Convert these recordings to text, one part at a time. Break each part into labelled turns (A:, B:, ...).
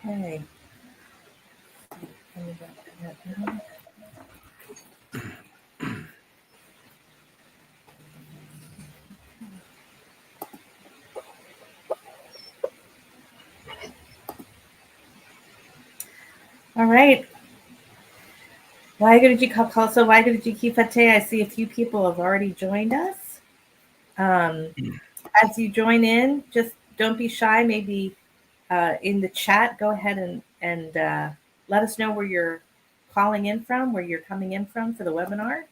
A: Okay. Let me go to that now. All right. Waheguruji Ka Khalsa, Waheguruji Ki Fateh. I see a few people have already joined us. As you join in, just don't be shy. Maybe in the chat, go ahead and let us know where you're calling in from, where you're coming in from for the webinar.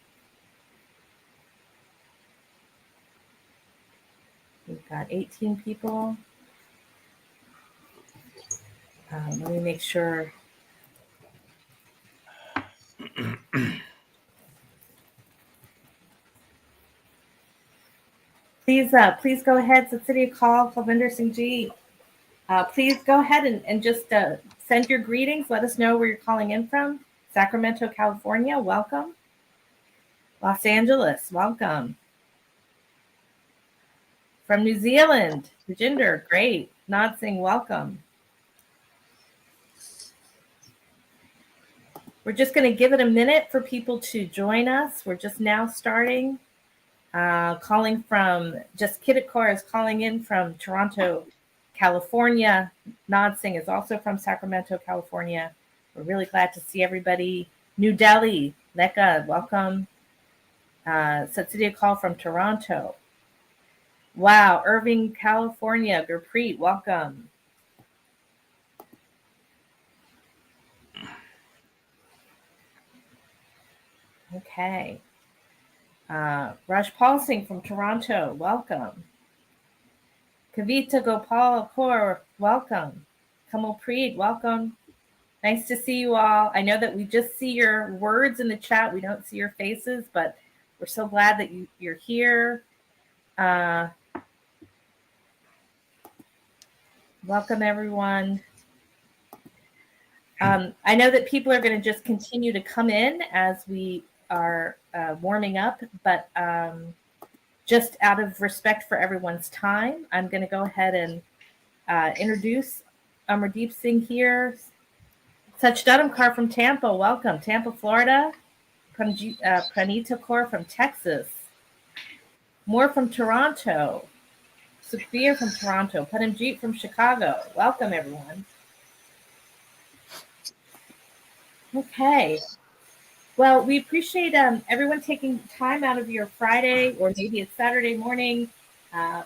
A: We've got 18 people. Let me make sure. Please go ahead. Satsiya Call, Kalvinder Singh Ji. Please go ahead and just send your greetings. Let us know where you're calling in from. Sacramento, California, welcome. Los Angeles, welcome. From New Zealand, Tejinder, great. Nod Singh, welcome. We're just going to give it a minute for people to join us. We're just now starting. Calling from, just Kiddikor is calling in from Toronto, California. Nod Singh is also from Sacramento, California. We're really glad to see everybody. New Delhi, Lekka, welcome. Satsiya Call from Toronto. Wow, Irving, California, Gurpreet, welcome. Okay. Rajpal Singh from Toronto, welcome. Kavita Gopal Kaur, welcome. Kamal Preet, welcome. Nice to see you all. I know that we just see your words in the chat. We don't see your faces, but we're so glad that you're here. Welcome, everyone. I know that people are going to just continue to come in as we are warming up, but just out of respect for everyone's time, I'm going to go ahead and introduce Amardeep Singh here. Sach Dudamkar from Tampa, welcome. Tampa, Florida. Pranita Kaur from Texas. More from Toronto. Sukhbir from Toronto. Paramjeet from Chicago. Welcome, everyone. Okay. Well, we appreciate everyone taking time out of your Friday, or maybe it's Saturday morning.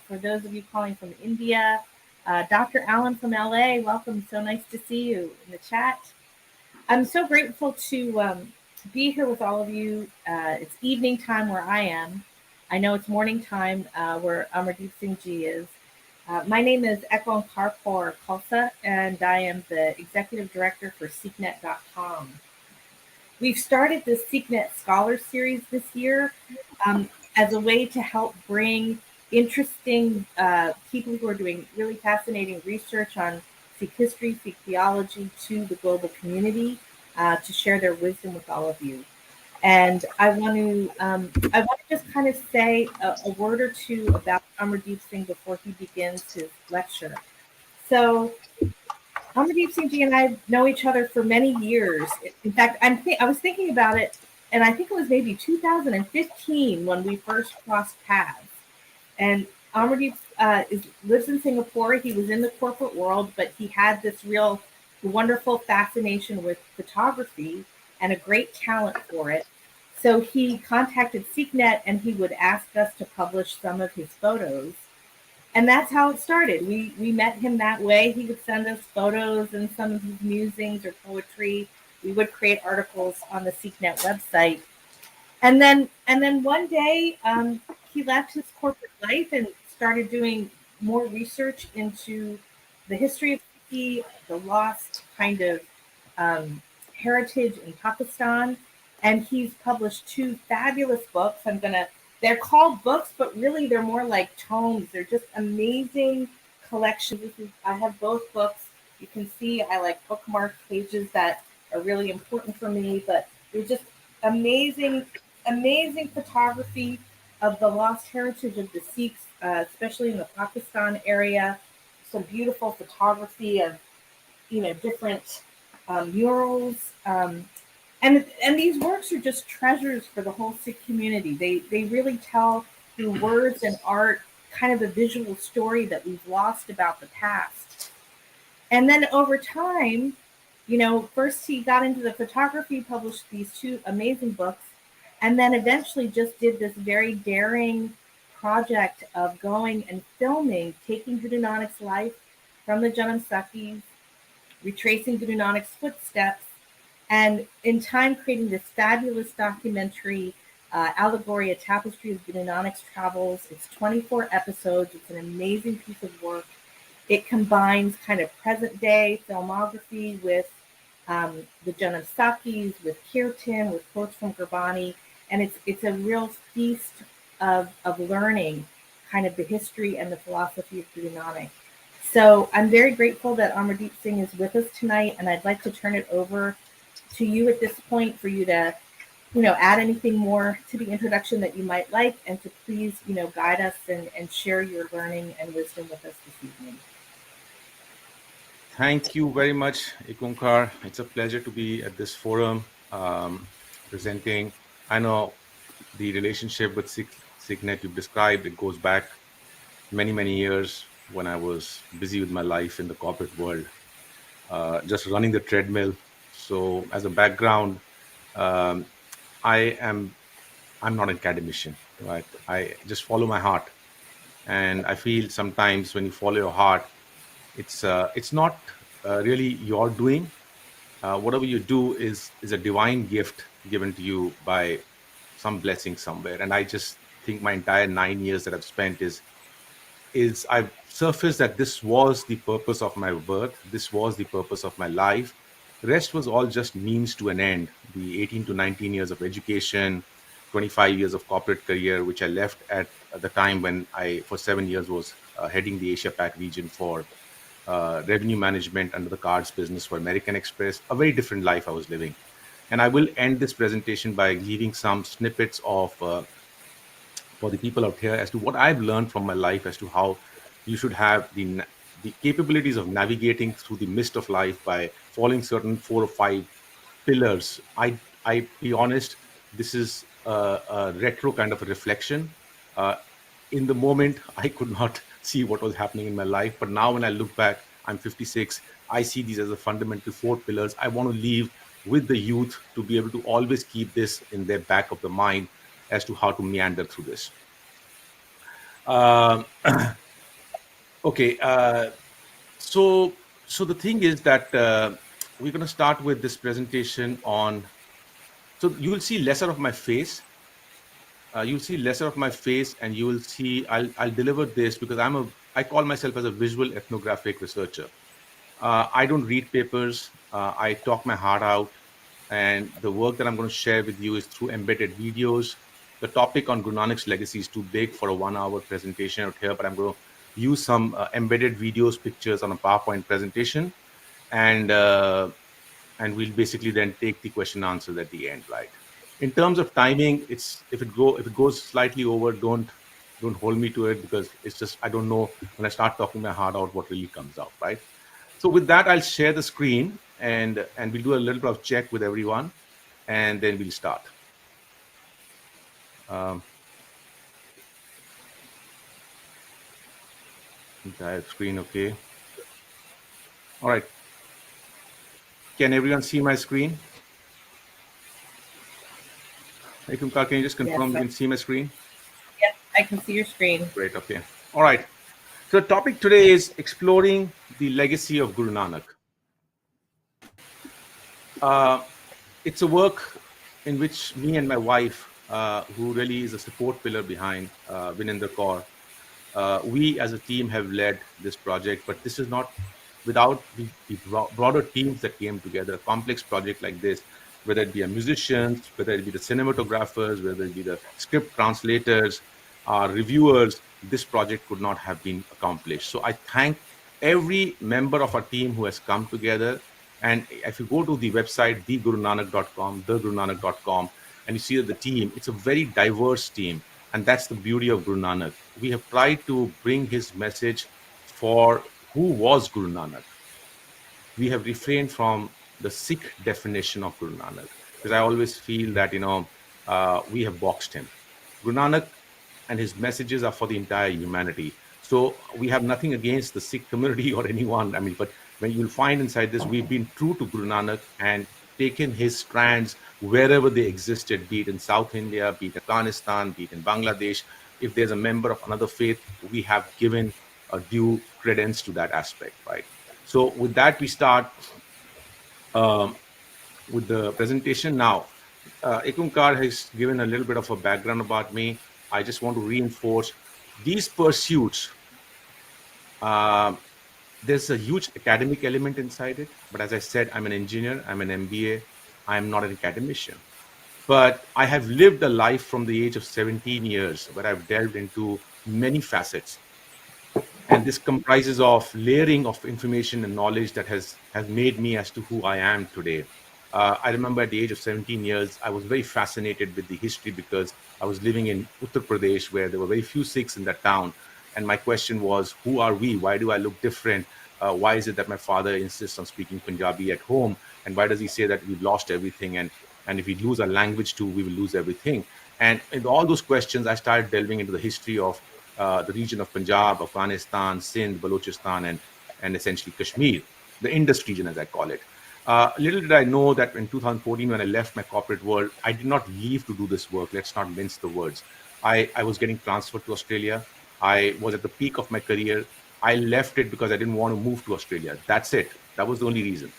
A: For those of you calling from India, Dr. Allen from LA, welcome. So nice to see you in the chat. I'm so grateful to be here with all of you. It's evening time where I am. I know it's morning time where Amardeep Singh Ji is. My name is Ekon Karpor Khalsa, and I am the Executive Director for SeekNet.com. We've started this SeekNet Scholar Series this year as a way to help bring interesting people who are doing really fascinating research on Sikh history, Sikh theology to the global community to share their wisdom with all of you. And I want to just kind of say a word or two about Amardeep Singh before he begins his lecture. So Amardeep Singh Ji and I know each other for many years. In fact, I was thinking about it, and I think it was maybe 2015 when we first crossed paths. And Amardeep lives in Singapore. He was in the corporate world, but he had this real wonderful fascination with photography and a great talent for it. So he contacted SeekNet, and he would ask us to publish some of his photos. And that's how it started. We met him that way. He would send us photos and some of his musings or poetry. We would create articles on the SeekNet website. And then one day he left his corporate life and started doing more research into the history of Sikhi, the lost kind of heritage in Pakistan. And he's published 2 fabulous books. They're called books, but really they're more like tomes. They're just amazing collections. I have both books. You can see I like bookmark pages that are really important for me, but they're just amazing photography of the lost heritage of the Sikhs, especially in the Pakistan area. Some beautiful photography of different murals. And these works are just treasures for the whole Sikh community. They really tell through words and art kind of a visual story that we've lost about the past. And then over time, first he got into the photography, published these two amazing books, and then eventually just did this very daring project of going and filming, taking Guru Nanak's life from the Janam Sakhis, retracing Guru Nanak's footsteps, and in time creating this fabulous documentary, allegory, a tapestry of Guru Nanak's travels. It's 24 episodes. It's an amazing piece of work. It combines kind of present day filmography with the Janam Sakhis, with Kirtan, with quotes from Gurbani, and it's a real feast of learning kind of the history and the philosophy of Guru Nanak. So I'm very grateful that Amardeep Singh is with us tonight, and I'd like to turn it over to you at this point for you to, add anything more to the introduction that you might like, and to please, guide us and share your learning and wisdom with us this evening.
B: Thank you very much, Ikunkar. It's a pleasure to be at this forum presenting. I know the relationship with Sikhnet you've described, it goes back many, many years when I was busy with my life in the corporate world, just running the treadmill. So as a background, I'm not an academician, right? I just follow my heart. And I feel sometimes when you follow your heart, it's not really your doing. Whatever you do is a divine gift given to you by some blessing somewhere. And I just think my entire 9 years that I've spent is I've surfaced that this was the purpose of my birth. This was the purpose of my life. The rest was all just means to an end. The 18 to 19 years of education, 25 years of corporate career, which I left at the time when I, for 7 years, was heading the Asia Pac region for revenue management under the cards business for American Express. A very different life I was living. And I will end this presentation by leaving some snippets of for the people out here as to what I've learned from my life as to how you should have the capabilities of navigating through the mist of life by following certain 4 or 5 pillars. I be honest, this is a retro kind of a reflection. In the moment, I could not see what was happening in my life. But now when I look back, I'm 56, I see these as a fundamental 4 pillars. I want to leave with the youth to be able to always keep this in their back of the mind as to how to meander through this. Okay, so the thing is that we're going to start with this presentation on. So you will see lesser of my face. You'll see lesser of my face, and you will see I'll deliver this because I call myself as a visual ethnographic researcher. I don't read papers. I talk my heart out, and the work that I'm going to share with you is through embedded videos. The topic on Guru Nanak's legacy is too big for a 1-hour presentation out here, but I'm going to use some embedded videos, pictures on a PowerPoint presentation, and we'll basically then take the question and answers at the end, right? In terms of timing, if it goes slightly over, don't hold me to it, because it's just I don't know when I start talking my heart out what really comes out, right? So with that, I'll share the screen and we'll do a little bit of check with everyone, and then we'll start. Entire screen, okay. All right. Can everyone see my screen? Hey, Kumkar, can you just confirm you can see my screen?
A: Yes, I can see your screen.
B: Great, okay. All right. So the topic today is exploring the legacy of Guru Nanak. It's a work in which me and my wife, who really is a support pillar behind Vininder Kaur, we as a team have led this project, but this is not without the broader teams that came together. A complex project like this, whether it be a musicians, whether it be the cinematographers, whether it be the script translators, reviewers, this project could not have been accomplished. So I thank every member of our team who has come together. And if you go to the website, thegurunanak.com, and you see that the team, it's a very diverse team. And that's the beauty of Guru Nanak. We have tried to bring his message for who was Guru Nanak. we have refrained from the Sikh definition of Guru Nanak, because I always feel that we have boxed him. Guru Nanak and his messages are for the entire humanity. So we have nothing against the Sikh community or anyone. I mean, but when you'll find inside this, we've been true to Guru Nanak and taken his strands wherever they existed, be it in South India, be it Afghanistan, be it in Bangladesh. If there's a member of another faith, we have given a due credence to that aspect, right? So with that, we start um, with the presentation now. Ekunkar has given a little bit of a background about me. I just want to reinforce these pursuits. Um there's a huge academic element inside it, but as I said, I'm an engineer, I'm an MBA, I'm not an academician. But I have lived a life from the age of 17 years where I've delved into many facets, and this comprises of layering of information and knowledge that has made me as to who I am today. I remember at the age of 17 years, I was very fascinated with the history because I was living in Uttar Pradesh, where there were very few Sikhs in that town. And my question was, who are we? Why do I look different? Why is it that my father insists on speaking Punjabi at home? And why does he say that we've lost everything? And if we lose our language too, we will lose everything. And in all those questions, I started delving into the history of the region of Punjab, Afghanistan, Sindh, Balochistan, and essentially Kashmir, the Indus region, as I call it. Little did I know that in 2014, when I left my corporate world, I did not leave to do this work. Let's not mince the words. I was getting transferred to Australia. I was at the peak of my career. I left it because I didn't want to move to Australia. That's it. That was the only reason.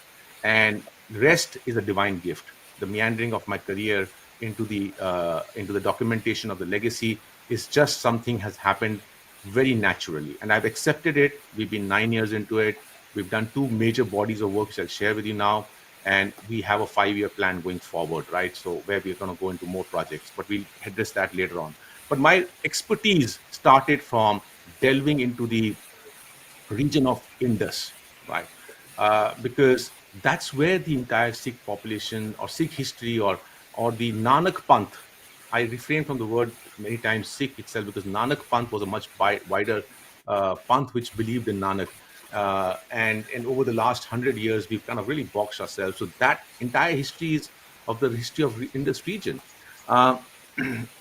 B: And rest is a divine gift. The meandering of my career into the documentation of the legacy is just something has happened very naturally, and I've accepted it. We've been 9 years into it. We've done two major bodies of work, which I'll share with you now, and we have a 5-year plan going forward, right? So where we're going to go into more projects, but we'll address that later on. But my expertise started from delving into the region of Indus, right? Because that's where the entire Sikh population or Sikh history or the Nanak Panth. I refrain from the word many times Sikh itself because Nanak Panth was a much wider Panth which believed in Nanak. And over the last 100 years, we've kind of really boxed ourselves. So that entire history is of the history of in this region. Um,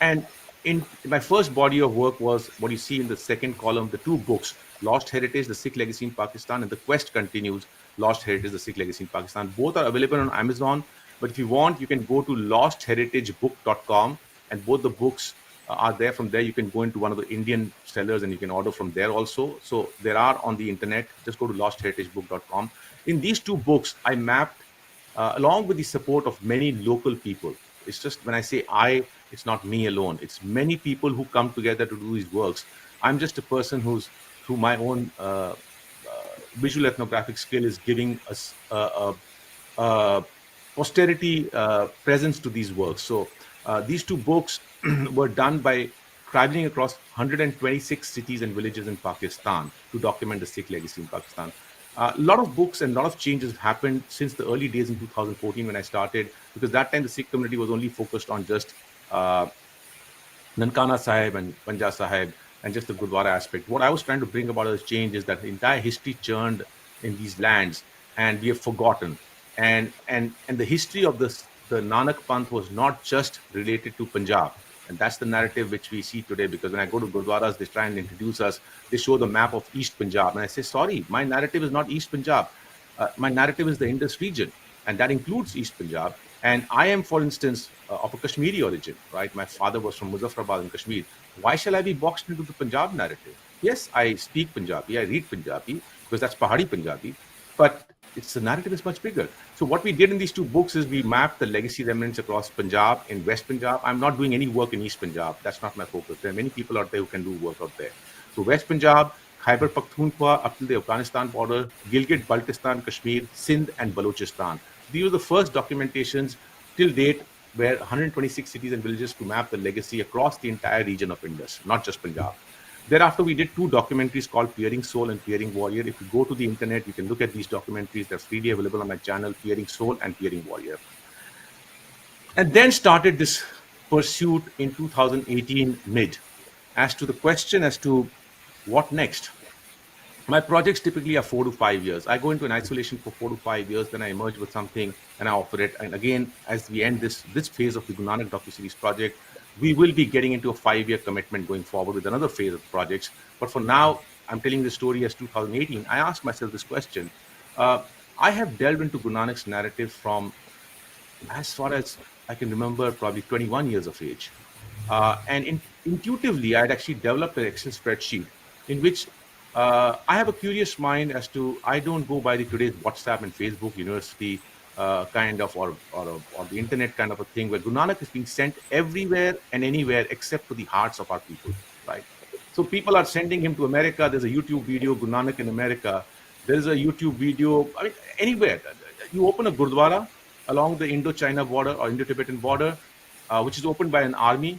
B: and in my first body of work was what you see in the second column, the two books, Lost Heritage, The Sikh Legacy in Pakistan, and The Quest Continues, Lost Heritage, The Sikh Legacy in Pakistan. Both are available on Amazon, but if you want, you can go to lostheritagebook.com, and both the books are there. From there, you can go into one of the Indian sellers and you can order from there also. So there are on the internet. Just go to lostheritagebook.com. In these two books, I mapped, along with the support of many local people. It's just when I say I, it's not me alone. It's many people who come together to do these works. I'm just a person who's, through my own visual ethnographic skill, is giving us a posterity presence to these works. So these two books were done by traveling across 126 cities and villages in Pakistan to document the Sikh legacy in Pakistan. A lot of books and a lot of changes have happened since the early days in 2014 when I started, because that time the Sikh community was only focused on just uh, Nankana Sahib and Panja Sahib and just the Gurdwara aspect. What I was trying to bring about as change is that the entire history churned in these lands and we have forgotten. And the history of the Nanak Panth was not just related to Punjab. And that's the narrative which we see today, because when I go to Gurdwaras, they try and introduce us. They show the map of East Punjab. And I say, sorry, my narrative is not East Punjab. My narrative is the Indus region, and that includes East Punjab. And I am, for instance, of a Kashmiri origin, right? My father was from Muzaffarabad in Kashmir. Why shall I be boxed into the Punjab narrative? Yes, I speak Punjabi, I read Punjabi because that's Pahari Punjabi, but it's the narrative is much bigger. So what we did in these two books is we mapped the legacy remnants across Punjab in West Punjab. I'm not doing any work in East Punjab. That's not my focus. There are many people out there who can do work out there. So West Punjab, Khyber Pakhtunkhwa up to the Afghanistan border, Gilgit, Baltistan, Kashmir, Sindh, and Balochistan. These were the first documentations till date where 126 cities and villages to map the legacy across the entire region of Indus, not just Punjab. Thereafter, we did two documentaries called Peering Soul and Peering Warrior. If you go to the internet, you can look at these documentaries. They're freely available on my channel, Peering Soul and Peering Warrior. And then started this pursuit in 2018 mid as to the question as to what next. My projects typically are 4 to 5 years. I go into an isolation for 4 to 5 years, then I emerge with something and I offer it. And again, as we end this phase of the Guru Nanak docuseries project, we will be getting into a 5 year commitment going forward with another phase of the projects. But for now, I'm telling the story as 2018. I asked myself this question. Uh, I have delved into Guru Nanak's narrative from as far as I can remember, probably 21 years of age. Intuitively, I'd actually developed an Excel spreadsheet in which I have a curious mind as to I don't go by the today's WhatsApp and Facebook University kind of or the internet kind of a thing where Guru Nanak is being sent everywhere and anywhere except to the hearts of our people, right? So people are sending him to America. There's a YouTube video, Guru Nanak in America. There's a YouTube video. I mean, anywhere. You open a Gurdwara along the Indo-China border or Indo-Tibetan border, which is opened by an army.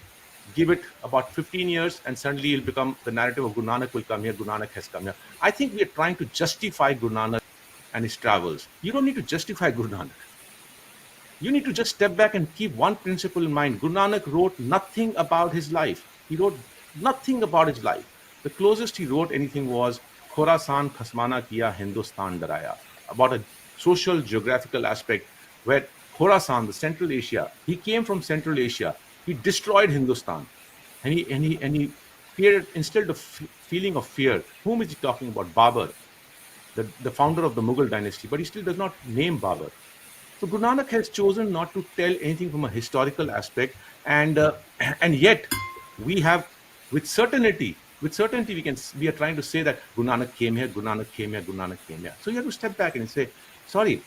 B: Give it about 15 years, and suddenly it'll become the narrative of Guru Nanak will come here. Guru Nanak has come here. I think we are trying to justify Guru Nanak and his travels. You don't need to justify Guru Nanak. You need to just step back and keep one principle in mind. Guru Nanak wrote nothing about his life. He wrote nothing about his life. The closest he wrote anything was Khorasan Khasmana Kiya Hindustan Daraya, about a social geographical aspect where Khorasan, the Central Asia, he came from Central Asia. He destroyed Hindustan, and he created instilled a feeling of fear. Whom is he talking about? Babur, the founder of the Mughal dynasty, but he still does not name Babur. So Guru Nanak has chosen not to tell anything from a historical aspect, and and yet we have, with certainty, we are trying to say that Guru Nanak came here, Guru Nanak came here, Guru Nanak came here. So you have to step back and say, sorry,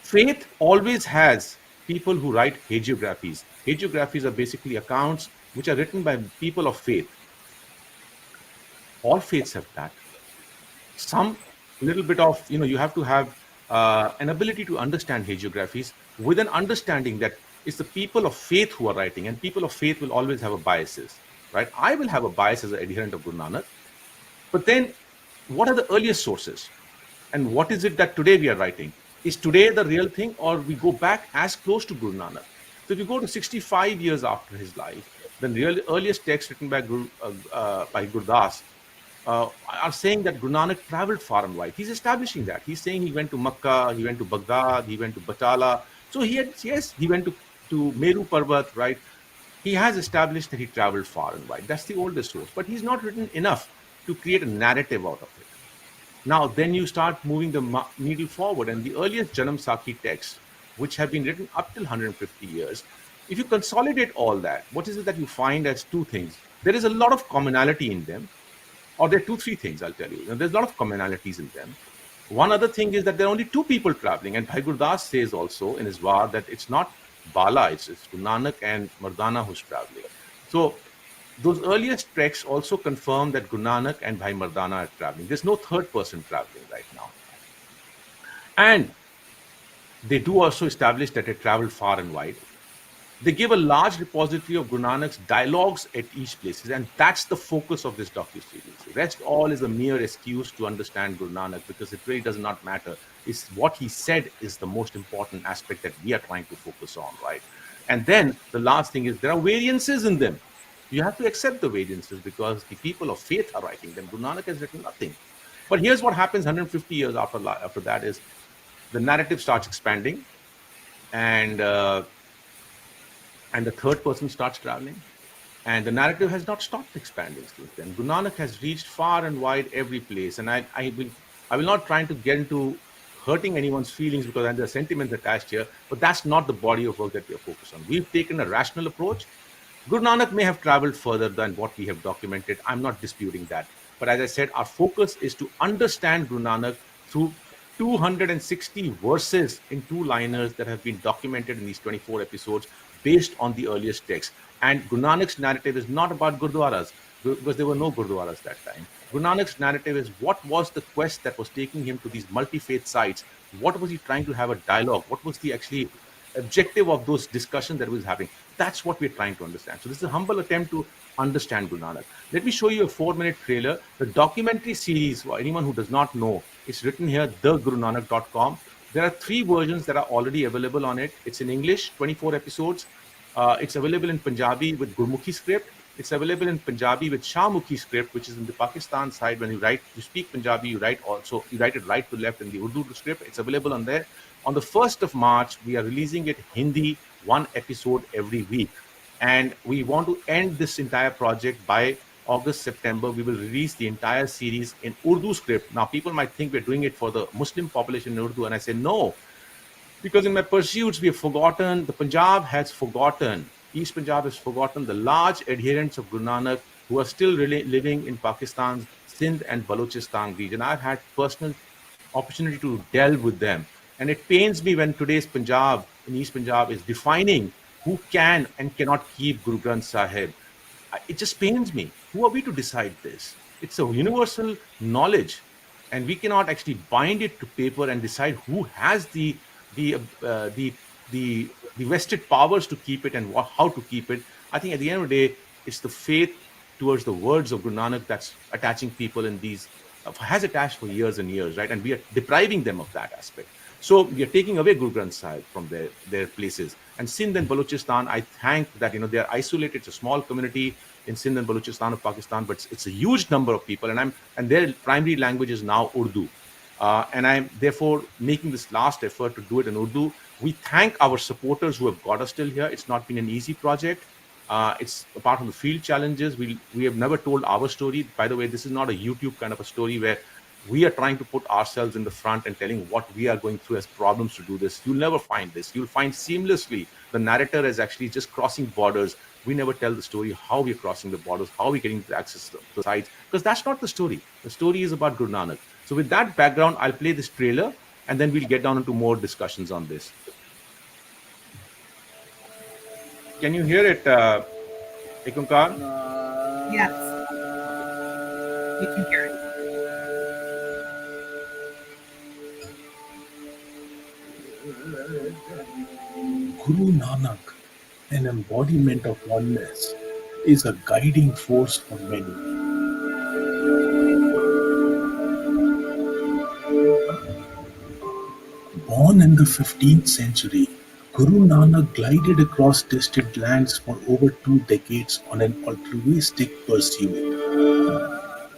B: faith always has people who write hagiographies. Hagiographies are basically accounts which are written by people of faith. All faiths have that. Some little bit of, you have to have an ability to understand hagiographies with an understanding that it's the people of faith who are writing, and people of faith will always have a biases, right? I will have a bias as an adherent of Guru Nanak, but then what are the earliest sources? And what is it that today we are writing? Is today the real thing, or we go back as close to Guru Nanak? So if you go to 65 years after his life, the real earliest text written by Gurdas are saying that Guru Nanak traveled far and wide. He's establishing that. He's saying he went to Makkah, he went to Baghdad, he went to Batala. So he went to Meru Parvat, right? He has established that he traveled far and wide. That's the oldest source. But he's not written enough to create a narrative out of it. Now, then you start moving the needle forward, and the earliest Janam Sakhi texts, which have been written up till 150 years, if you consolidate all that, what is it that you find as two things? There is a lot of commonality in them, or there are two, three things, I'll tell you. And there's a lot of commonalities in them. One other thing is that there are only two people traveling, and Bhai Gurdas says also in his Var that it's not Bala, it's Guru Nanak and Mardana who's traveling. So those earliest texts also confirm that Guru Nanak and Bhai Mardana are traveling. There's no third person traveling right now. And they do also establish that they traveled far and wide. They give a large repository of Guru Nanak's dialogues at each places, and that's the focus of this docuseries. The rest all is a mere excuse to understand Guru Nanak, because it really does not matter. It's what he said is the most important aspect that we are trying to focus on, right? And then the last thing is there are variances in them. You have to accept the variances because the people of faith are writing them. Guru Nanak has written nothing. But here's what happens 150 years after that is the narrative starts expanding, and the third person starts traveling, and the narrative has not stopped expanding since then. Guru Nanak has reached far and wide every place, and I will not try to get into hurting anyone's feelings because there are sentiments attached here, but that's not the body of work that we are focused on. We've taken a rational approach. Guru Nanak may have traveled further than what we have documented. I'm not disputing that. But as I said, our focus is to understand Guru Nanak through 260 verses in two-liners that have been documented in these 24 episodes based on the earliest texts. And Guru Nanak's narrative is not about Gurdwaras, because there were no Gurdwaras that time. Guru Nanak's narrative is what was the quest that was taking him to these multi-faith sites? What was he trying to have a dialogue? What was the actually objective of those discussions that he was having? That's what we're trying to understand. So this is a humble attempt to understand Guru Nanak. Let me show you a 4-minute trailer. The documentary series, for anyone who does not know, it's written here, thegurunanak.com. There are 3 versions that are already available on it. It's in English, 24 episodes. It's available in Punjabi with Gurmukhi script. It's available in Punjabi with Shahmukhi script, which is in the Pakistan side. When you speak Punjabi, you write it right to left in the Urdu script. It's available on there. On the 1st of March, we are releasing it Hindi, one episode every week. And we want to end this entire project by August, September. We will release the entire series in Urdu script. Now, people might think we're doing it for the Muslim population in Urdu. And I say, no, because in my pursuits, we have forgotten, the Punjab has forgotten, East Punjab has forgotten the large adherents of Guru Nanak who are still really living in Pakistan's Sindh and Balochistan region. I've had personal opportunity to delve with them. And it pains me when today's Punjab, in East Punjab, is defining who can and cannot keep Guru Granth Sahib. It just pains me. Who are we to decide this? It's a universal knowledge, and we cannot actually bind it to paper and decide who has the uh, the the vested powers to keep it and how to keep it. I think at the end of the day, it's the faith towards the words of Guru Nanak that's attaching people in these has attached for years and years, right? And we are depriving them of that aspect. So we are taking away Guru Granth Sahib from their places. And Sindh and Balochistan, I thank that they are isolated. It's a small community in Sindh and Balochistan of Pakistan, but it's a huge number of people, and their primary language is now Urdu. And I'm therefore making this last effort to do it in Urdu. We thank our supporters who have got us till here. It's not been an easy project. It's apart from the field challenges. We have never told our story. By the way, this is not a YouTube kind of a story where we are trying to put ourselves in the front and telling what we are going through as problems to do this. You'll never find this. You'll find seamlessly the narrator is actually just crossing borders. We never tell the story how we're crossing the borders, how we're getting access to the sites, because that's not the story. The story is about Guru Nanak. So with that background, I'll play this trailer and then we'll get down into more discussions on this. Can you hear it, Ekunkar?
A: Yes, you can hear it.
C: Guru Nanak, an embodiment of oneness, is a guiding force for many. Born in the 15th century, Guru Nanak glided across distant lands for over 2 decades on an altruistic pursuit.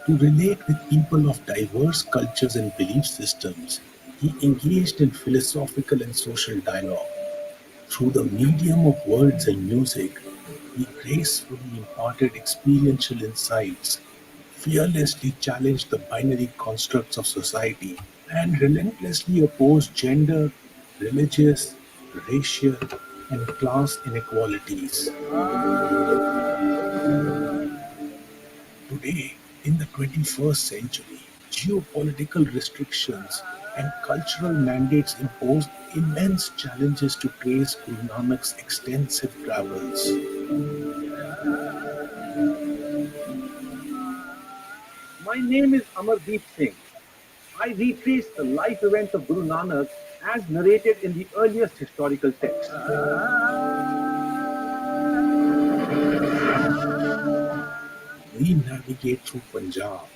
C: To relate with people of diverse cultures and belief systems, he engaged in philosophical and social dialogue. Through the medium of words and music, he gracefully imparted experiential insights, fearlessly challenged the binary constructs of society, and relentlessly opposed gender, religious, racial, and class inequalities. Today, in the 21st century, geopolitical restrictions and cultural mandates impose immense challenges to trace Guru Nanak's extensive travels.
D: My name is Amardeep Singh. I retrace the life events of Guru Nanak as narrated in the earliest historical texts.
C: We navigate through Punjab,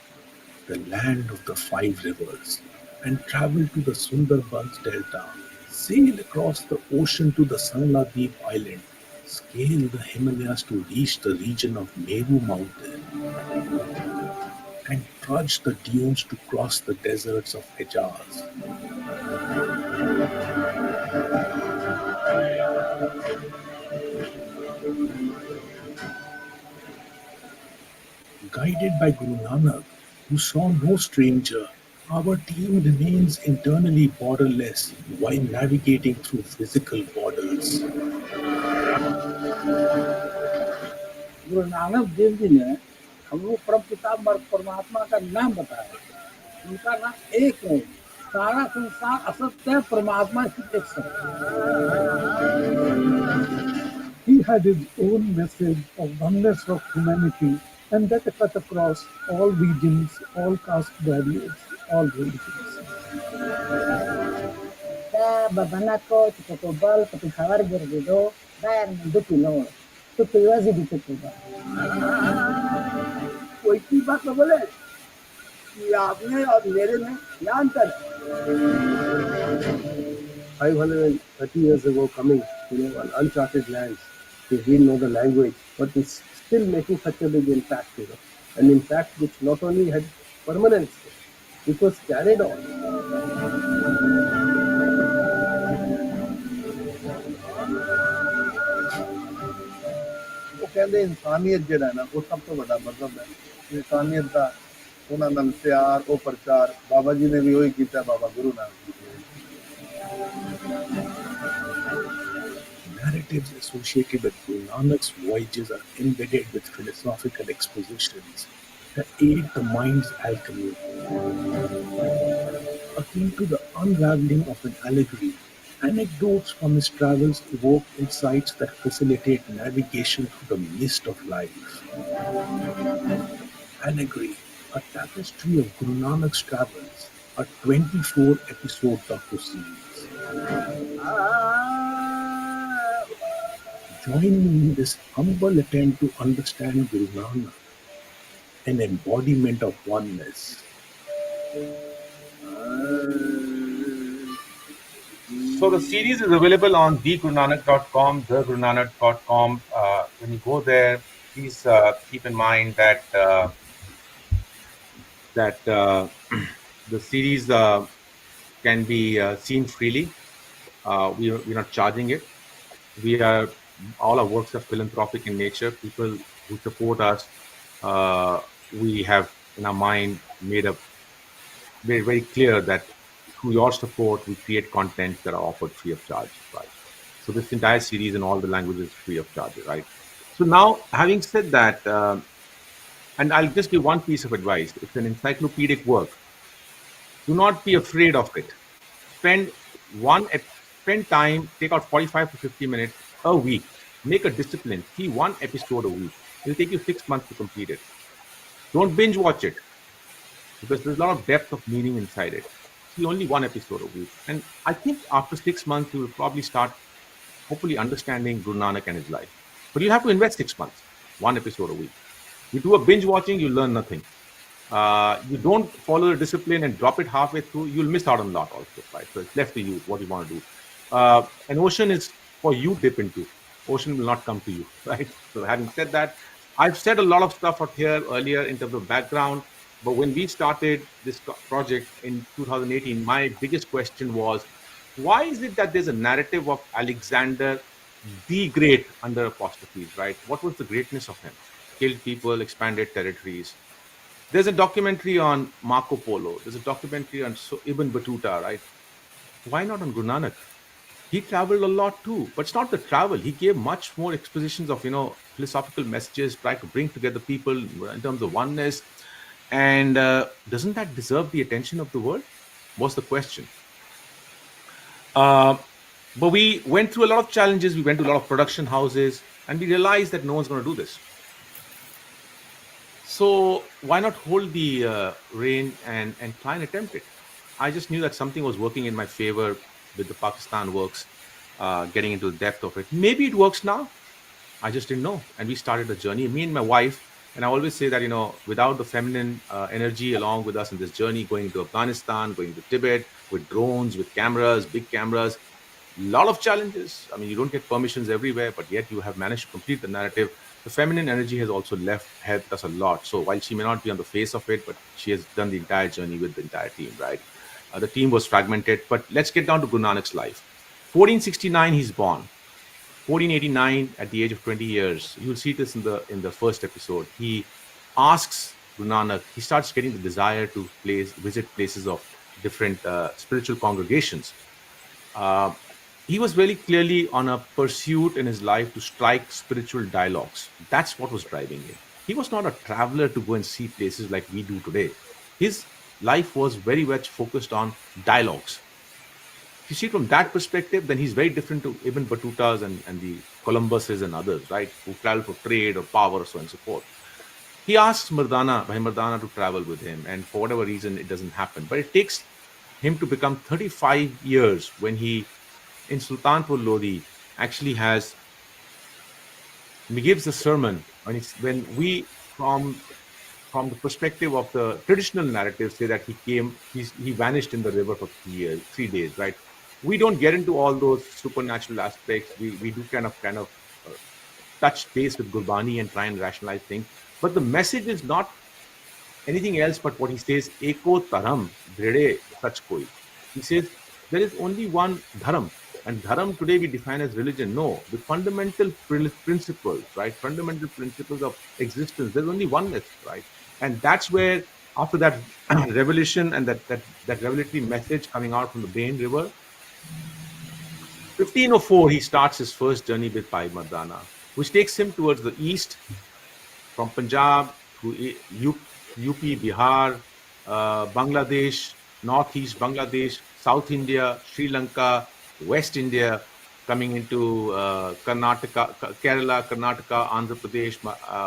C: the land of the five rivers, and travel to the Sundarbans Delta, sail across the ocean to the Sangladeep Island, scale the Himalayas to reach the region of Meru Mountain, and trudge the dunes to cross the deserts of Hejaz. Guided by Guru Nanak, who saw no stranger, our team remains internally borderless while navigating through physical borders.
D: Guru Nanak Dev ji ने हमको परम पिता परमात्मा का नाम बताया। उनका नाम एक है, सारा संसार असत्य है, परमात्मा सिर्फ एक सत्य है। He had his own message of oneness of humanity, and that cut across all regions, all caste barriers, all religions. Babanako, Tikotobal, Patikawar Gergido, Diane Dupino, Tupiwazi Dupikuba. कोई की बात न बोले कि आपने और मेरे में क्या अंतर है? 530 years ago coming, an uncharted lands. We didn't know the language, but we still making such a big impact, an impact which not only had permanence, it was carried on. ਉਹ ਕਹਿੰਦੇ ਇਨਸਾਨੀਅਤ ਜਿਹੜਾ ਹੈ ਨਾ ਉਹ ਸਭ ਤੋਂ ਵੱਡਾ ਮਤਲਬ ਹੈ ਇਨਸਾਨੀਅਤ ਦਾ ਉਹਨਾਂ ਨਾਲ ਪਿਆਰ ਉਹ ਪ੍ਰਚਾਰ ਬਾਬਾ ਜੀ ਨੇ ਵੀ ਉਹੀ ਕੀਤਾ ਬਾਬਾ ਗੁਰੂ ਨਾਨਕ ਜੀ ਨੇ
C: Narratives associated with Guru Nanak's voyages are embedded with philosophical expositions that aid the mind's alchemy, akin to the unraveling of an allegory. Anecdotes from his travels evoke insights that facilitate navigation through the mist of life. Allegory, a tapestry of Guru Nanak's travels, a 24-episode docuseries. Join me in this humble attempt to understand Guru Nanak, an embodiment of oneness.
B: So the series is available on thegurunanak.com, thegurunanak.com. When you go there, please keep in mind that the series can be seen freely. We're not charging it. All our works are philanthropic in nature. People who support us, we have in our mind made very, very clear that through your support, we create content that are offered free of charge, right? So this entire series in all the languages is free of charge, right? So now, having said that, and I'll just give one piece of advice. It's an encyclopedic work. Do not be afraid of it. Spend time, take out 45 to 50 minutes a week. Make a discipline. See one episode a week. It'll take you 6 months to complete it. Don't binge watch it because there's a lot of depth of meaning inside it. See only one episode a week. And I think after 6 months, you will probably start hopefully understanding Guru Nanak and his life. But you have to invest 6 months, one episode a week. You do a binge watching, you learn nothing. You don't follow the discipline and drop it halfway through, you'll miss out on a lot also, right? So it's left to you what you want to do. An ocean is for you dip into. Ocean will not come to you, right? So having said that, I've said a lot of stuff out here earlier in terms of background, but when we started this project in 2018, my biggest question was, why is it that there's a narrative of Alexander the Great under apostrophes, right? What was the greatness of him? Killed people, expanded territories. There's a documentary on Marco Polo. There's a documentary on Ibn Battuta, right? Why not on Guru Nanak? He traveled a lot too, but it's not the travel. He gave much more expositions of, philosophical messages, tried to bring together people in terms of oneness. And doesn't that deserve the attention of the world? Was the question. But we went through a lot of challenges. We went to a lot of production houses, and we realized that no one's going to do this. So why not hold the reign and try and attempt it? I just knew that something was working in my favor with the Pakistan works, getting into the depth of it. Maybe it works now. I just didn't know. And we started a journey, me and my wife. And I always say that, without the feminine energy along with us in this journey, going to Afghanistan, going to Tibet, with drones, with cameras, big cameras, a lot of challenges. I mean, you don't get permissions everywhere, but yet you have managed to complete the narrative. The feminine energy has also helped us a lot. So while she may not be on the face of it, but she has done the entire journey with the entire team, right? The team was fragmented, but let's get down to Guru Nanak's life. 1469, he's born. 1489, at the age of 20 years, you'll see this in the first episode. He asks Guru Nanak, he starts getting the desire to visit places of different spiritual congregations. He was very clearly on a pursuit in his life to strike spiritual dialogues. That's what was driving him. He was not a traveler to go and see places like we do today. His life was very much focused on dialogues. If you see from that perspective, then he's very different to Ibn Battutas and the Columbuses and others, right, who travel for trade or power, so on and so forth. He asks Bhai Mardana to travel with him, and for whatever reason, it doesn't happen. But it takes him to become 35 years when he, in Sultanpur Lodi, actually he gives a sermon when we, from the perspective of the traditional narrative, say that he vanished in the river for 3 days, right? We don't get into all those supernatural aspects. We do kind of touch base with Gurbani and try and rationalize things. But the message is not anything else but what he says, Eko Taram Drede Sach Koi. He says there is only one Dharam. And Dharam today we define as religion. No, the fundamental principles, right? Fundamental principles of existence. There's only oneness, right? And that's where, after that revelation and that revelatory message coming out from the Bain River, 1504, he starts his first journey with Bhai Mardana, which takes him towards the east from Punjab through UP, Bihar, Bangladesh, northeast Bangladesh, South India, Sri Lanka, West India, coming into Karnataka, Kerala, Karnataka, Andhra Pradesh,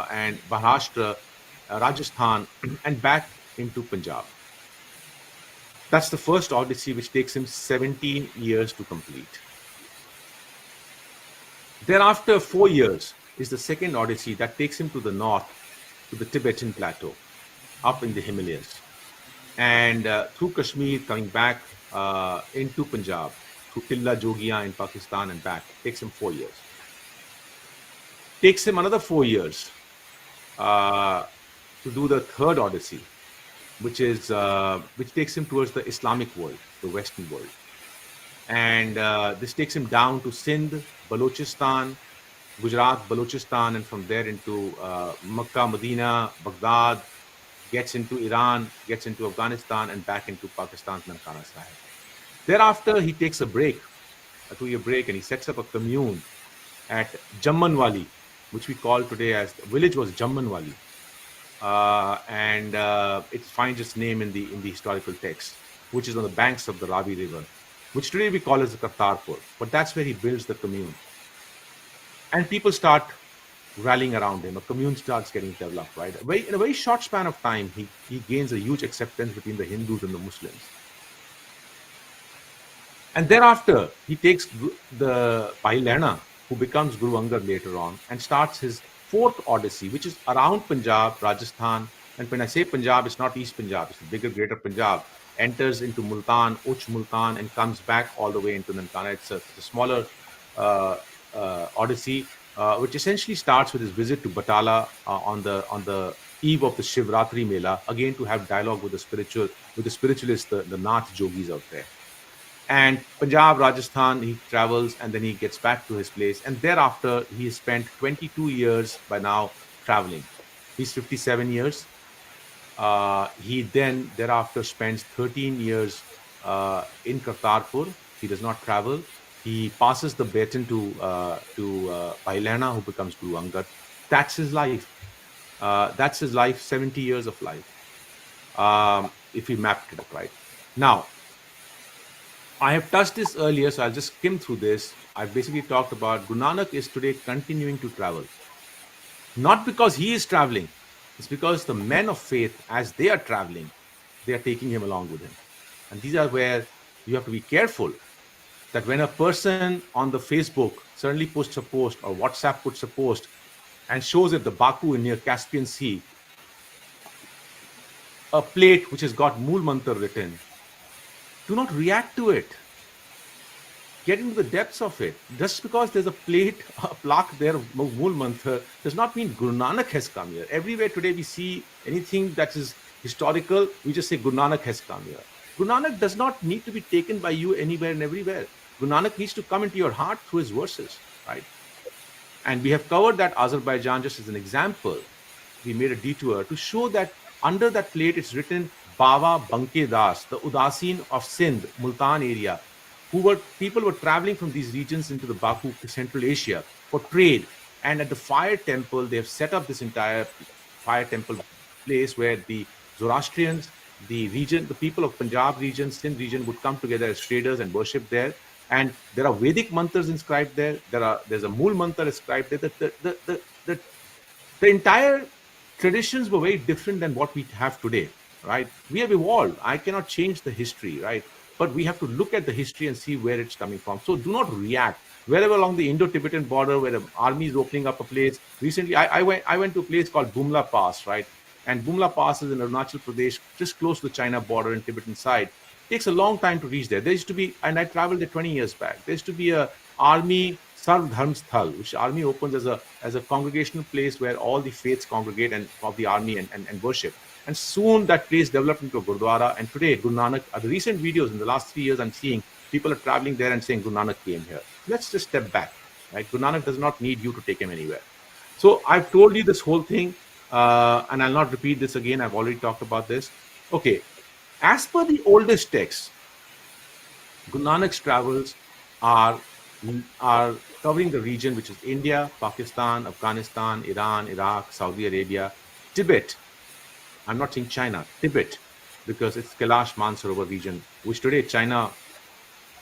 B: and Maharashtra, Rajasthan, and back into Punjab. That's the first odyssey, which takes him 17 years to complete. Thereafter, 4 years is the second odyssey that takes him to the north, to the Tibetan plateau, up in the Himalayas, and through Kashmir, coming back into Punjab, through Tilla Jogia in Pakistan and back. Takes him 4 years. Takes him another 4 years to do the third odyssey, which takes him towards the Islamic world, the Western world. And this takes him down to Sindh, Balochistan, Gujarat, Balochistan, and from there into Makkah, Medina, Baghdad, gets into Iran, gets into Afghanistan, and back into Pakistan's Nankana Sahib. Thereafter, he takes a break, a 2-year break, and he sets up a commune at Jammanwali, which we call today as, the village was Jammanwali. And it finds its name in the historical text, which is on the banks of the Ravi River, which today we call as the Kartarpur. But that's where he builds the commune. And people start rallying around him. A commune starts getting developed, right? In a very short span of time, he gains a huge acceptance between the Hindus and the Muslims. And thereafter, he takes the Bhai Lehna, who becomes Guru Angad later on, and starts his fourth odyssey, which is around Punjab, Rajasthan. And when I say Punjab, it's not East Punjab, it's the bigger, greater Punjab. Enters into Multan, Uch Multan, and comes back all the way into Nankana. It's a smaller odyssey, which essentially starts with his visit to Batala on the eve of the Shivratri Mela, again to have dialogue with the spiritualists, the Nath Jogis out there. And Punjab, Rajasthan, he travels, and then he gets back to his place. And thereafter, he has spent 22 years by now traveling. He's 57 years. He then thereafter spends 13 years in Kartarpur. He does not travel. He passes the baton to Bhai Lehna, who becomes Guru Angad. That's his life. 70 years of life, if we mapped it up right. Now, I have touched this earlier, so I'll just skim through this. I've basically talked about Guru Nanak is today continuing to travel. Not because he is traveling, it's because the men of faith, as they are traveling, they are taking him along with him. And these are where you have to be careful that when a person on the Facebook suddenly posts a post, or WhatsApp puts a post and shows it the Baku near Caspian Sea, a plate which has got Mool Mantra written, do not react to it. Get into the depths of it. Just because there's a plaque there of Mool Mantra does not mean Guru Nanak has come here. Everywhere today we see anything that is historical, we just say Guru Nanak has come here. Guru Nanak does not need to be taken by you anywhere and everywhere. Guru Nanak needs to come into your heart through his verses, right? And we have covered that Azerbaijan just as an example. We made a detour to show that under that plate it's written Baba Banke Das, the Udasin of Sindh, Multan area, people were traveling from these regions into the Baku, Central Asia for trade. And at the fire temple, they have set up this entire fire temple place where the Zoroastrians, the people of Punjab region, Sindh region would come together as traders and worship there. And there are Vedic mantras inscribed there. There's a Mool mantra inscribed there. The entire traditions were very different than what we have today, right? We have evolved. I cannot change the history, right? But we have to look at the history and see where it's coming from. So do not react. Wherever along the Indo-Tibetan border, where the army is opening up a place. Recently, I went to a place called Bumla Pass, right? And Bumla Pass is in Arunachal Pradesh, just close to the China border and Tibetan side. It takes a long time to reach there. There used to be, and I traveled there 20 years back. There used to be a army Sarv Dharm Sthal, which army opens as a congregational place where all the faiths congregate and of the army and worship. And soon that place developed into a Gurdwara. And today, Guru Nanak, the recent videos in the last 3 years, I'm seeing people are traveling there and saying Guru Nanak came here. Let's just step back. Right? Guru Nanak does not need you to take him anywhere. So I've told you this whole thing, and I'll not repeat this again. I've already talked about this. Okay. As per the oldest texts, Guru Nanak's travels are covering the region which is India, Pakistan, Afghanistan, Iran, Iraq, Saudi Arabia, Tibet. I'm not saying China, Tibet, because it's Kailash Mansarovar region, which today China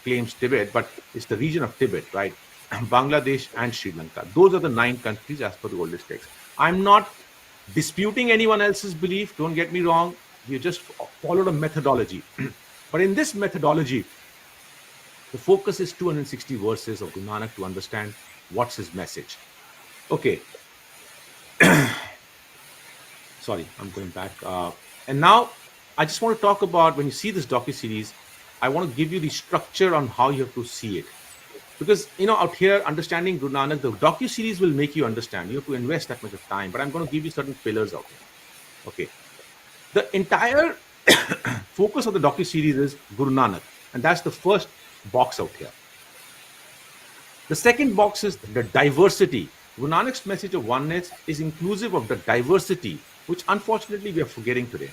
B: claims Tibet, but it's the region of Tibet, right? Bangladesh and Sri Lanka. Those are the 9 countries as per the oldest text. I'm not disputing anyone else's belief. Don't get me wrong. You just followed a methodology. But in this methodology, the focus is 260 verses of Guru Nanak to understand what's his message. Okay. Sorry, I'm going back. And now I just want to talk about, when you see this docuseries, I want to give you the structure on how you have to see it. Because, out here, understanding Guru Nanak, the docuseries will make you understand. You have to invest that much of time. But I'm going to give you certain pillars out here. Okay. The entire focus of the docuseries is Guru Nanak. And that's the first box out here. The second box is the diversity. Guru Nanak's message of oneness is inclusive of the diversity, which unfortunately we are forgetting today.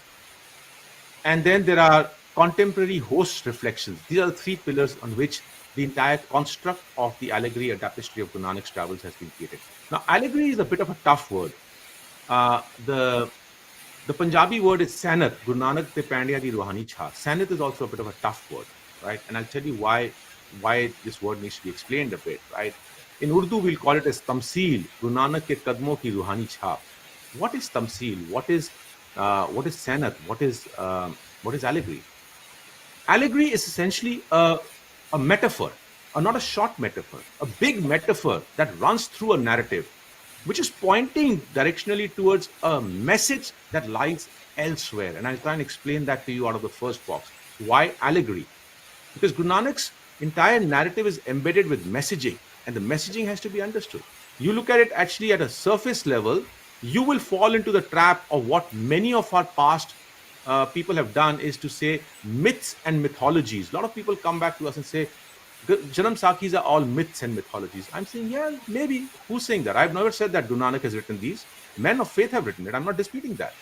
B: And then there are contemporary host reflections. These are the 3 pillars on which the entire construct of the allegory and tapestry of Guru Nanak's travels has been created. Now, allegory is a bit of a tough word. The Punjabi word is Sanat, Guru Nanak te Pandya di Ruhani Chha. Sanat is also a bit of a tough word, right? And I'll tell you why this word needs to be explained a bit, right? In Urdu, we'll call it as Tamsil, Guru Nanak ke Kadmo ki Ruhani Chha. What is Tamsil? What is Sanat? What is allegory? Allegory is essentially a metaphor, or not a short metaphor, a big metaphor that runs through a narrative, which is pointing directionally towards a message that lies elsewhere. And I'll try and explain that to you out of the first box. Why allegory? Because Guru Nanak's entire narrative is embedded with messaging, and the messaging has to be understood. You look at it actually at a surface level, you will fall into the trap of what many of our past people have done, is to say myths and mythologies. A lot of people come back to us and say, Janam Sakhis are all myths and mythologies. I'm saying, yeah, maybe. Who's saying that? I've never said that Guru Nanak has written these. Men of faith have written it. I'm not disputing that.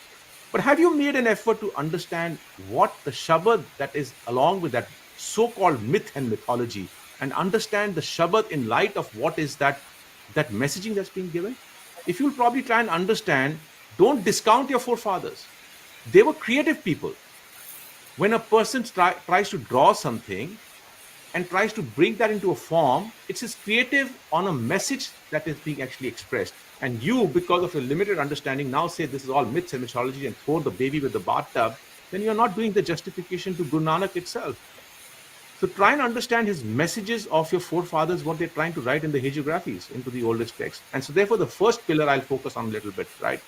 B: But have you made an effort to understand what the Shabad that is along with that so-called myth and mythology, and understand the Shabad in light of what is that messaging that's being given? If you'll probably try and understand, don't discount your forefathers. They were creative people. When a person tries to draw something and tries to bring that into a form, it's his creative on a message that is being actually expressed. And you, because of your limited understanding, now say this is all myths and mythology and throw the baby with the bathtub, then you're not doing the justification to Guru Nanak itself. So try and understand his messages of your forefathers, what they're trying to write in the hagiographies into the oldest text. And so therefore the first pillar I'll focus on a little bit, right?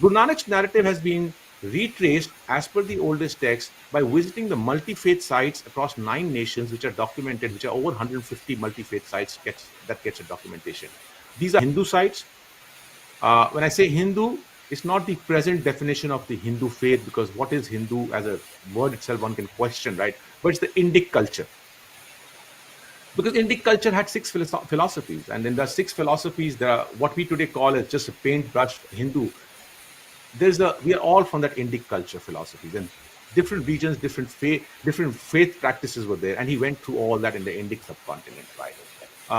B: Guru Nanak's narrative has been retraced as per the oldest text by visiting the multi-faith sites across 9 nations, which are documented, which are over 150 multi-faith sites that gets a documentation. These are Hindu sites. When I say Hindu, it's not the present definition of the Hindu faith, because what is Hindu as a word itself one can question, right? But it's the Indic culture. Because Indic culture had 6 philosophies, and in the 6 philosophies, there are what we today call as just a paintbrush Hindu. We are all from that Indic culture philosophies, and different regions, different faith practices were there, and he went through all that in the Indic subcontinent, right?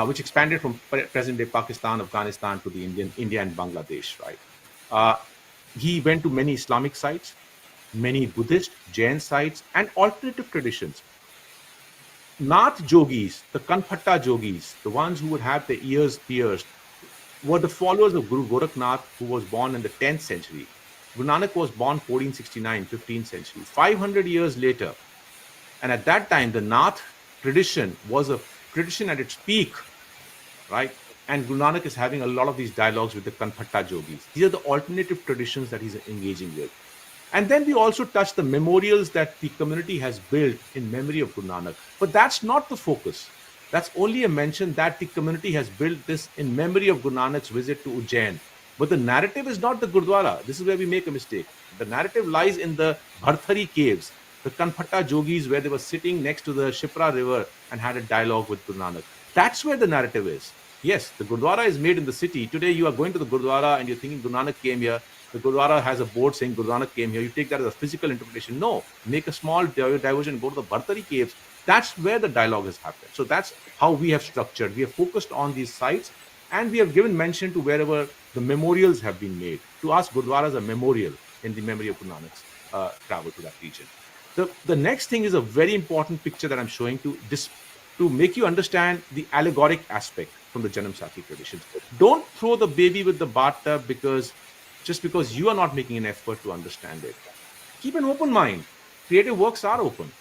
B: Which expanded from present-day Pakistan, Afghanistan to the India and Bangladesh, right? He went to many Islamic sites, many Buddhist, Jain sites, and alternative traditions. Nath yogis, the Kanphatta yogis, the ones who would have their ears pierced, were the followers of Guru Gorakhnath, who was born in the 10th century. Guru Nanak was born 1469, 15th century, 500 years later. And at that time, the Nath tradition was a tradition at its peak, right? And Guru Nanak is having a lot of these dialogues with the Kanphatta yogis. These are the alternative traditions that he's engaging with. And then we also touch the memorials that the community has built in memory of Guru Nanak. But that's not the focus. That's only a mention that the community has built this in memory of Guru Nanak's visit to Ujjain. But the narrative is not the Gurdwara. This is where we make a mistake. The narrative lies in the Bharthari caves, the Kanphatta Jogis, where they were sitting next to the Shipra River and had a dialogue with Guru Nanak. That's where the narrative is. Yes, the Gurdwara is made in the city. Today, you are going to the Gurdwara and you're thinking Guru Nanak came here. The Gurdwara has a board saying Guru Nanak came here. You take that as a physical interpretation. No, make a small diversion, go to the Bhartari caves. That's where the dialogue has happened. So that's how we have structured. We have focused on these sites and we have given mention to wherever the memorials have been made. To us, Gurdwara is a memorial in the memory of Guru Nanak's travel to that region. The next thing is a very important picture that I'm showing to make you understand the allegoric aspect from the Janam Sakhi traditions. Don't throw the baby with the bathtub just because you are not making an effort to understand it. Keep an open mind. Creative works are open.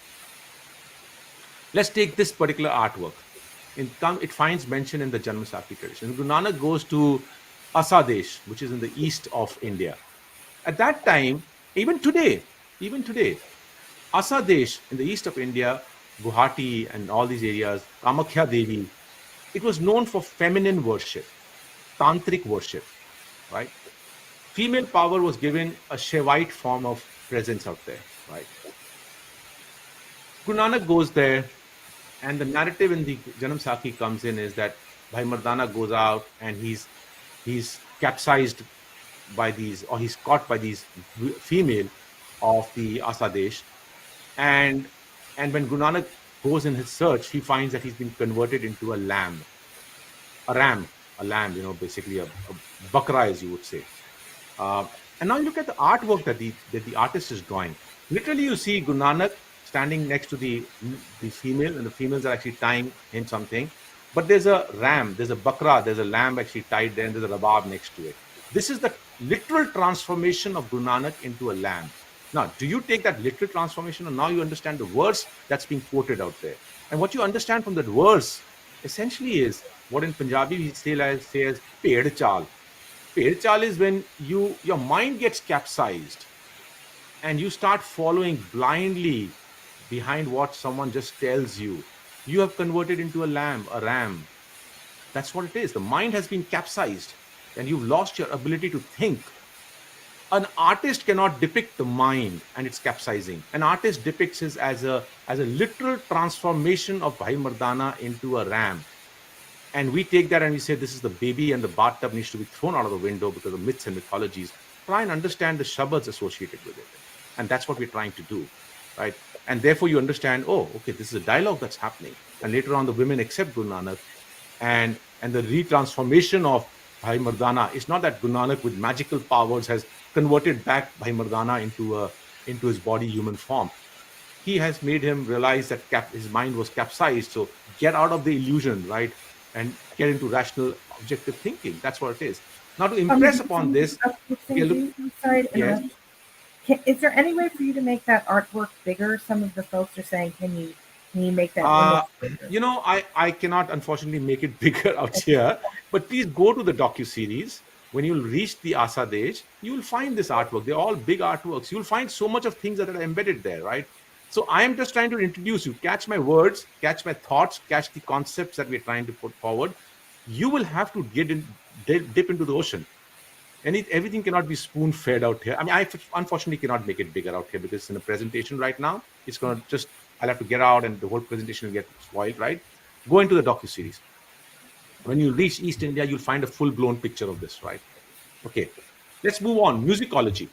B: Let's take this particular artwork. It finds mention in the Janam Sakhi tradition. Guru Nanak goes to Asadesh, which is in the east of India. At that time, even today, Asadesh in the east of India, Guwahati and all these areas, Kamakhya Devi, it was known for feminine worship, tantric worship, right? Female power was given a Shaivite form of presence out there, right? Guru Nanak goes there, and the narrative in the Janam Sakhi comes in is that Bhai Mardana goes out and he's capsized by these, or he's caught by these female of the Asadesh, and when Guru Nanak goes in his search, he finds that he's been converted into a lamb, basically a bakra, as you would say. And now you look at the artwork that the artist is drawing. Literally, you see Guru Nanak standing next to the female, and the females are actually tying him something. But there's a ram, there's a bakra, there's a lamb actually tied there, and there's a rabab next to it. This is the literal transformation of Guru Nanak into a lamb. Now, do you take that literal transformation, and now you understand the verse that's being quoted out there? And what you understand from that verse essentially is what in Punjabi we say as ped chal. Ped chal is when your mind gets capsized and you start following blindly behind what someone just tells you. You have converted into a ram. That's what it is. The mind has been capsized and you've lost your ability to think. An artist cannot depict the mind and its capsizing. An artist depicts it as a literal transformation of Bhai Mardana into a ram. And we take that and we say this is the baby and the bathtub needs to be thrown out of the window because of myths and mythologies. Try and understand the shabads associated with it. And that's what we're trying to do, right? And therefore you understand, oh, okay, this is a dialogue that's happening. And later on the women accept Guru Nanak, and the retransformation of Bhai Mardana is not that Guru Nanak with magical powers has converted back Bhai Mardana into his body human form. He has made him realize that his mind was capsized. So get out of the illusion, right? And get into rational, objective thinking. That's what it is. Now to impress upon this,
A: sorry to interrupt. Is there any way for you to make that artwork bigger? Some of the folks are saying, can you make that bigger?
B: I cannot unfortunately make it bigger out here, but please go to the docuseries. When you'll reach the Asadesh, you will find this artwork. They're all big artworks. You'll find so much of things that are embedded there, right? So I am just trying to introduce you, catch my words, catch my thoughts, catch the concepts that we're trying to put forward. You will have to dip into the ocean. And everything cannot be spoon-fed out here. I mean, I unfortunately cannot make it bigger out here because it's in a presentation right now. It's going to I'll have to get out and the whole presentation will get spoiled, right? Go into the docuseries. When you reach East India, you'll find a full-blown picture of this, right? Okay, let's move on. Musicology.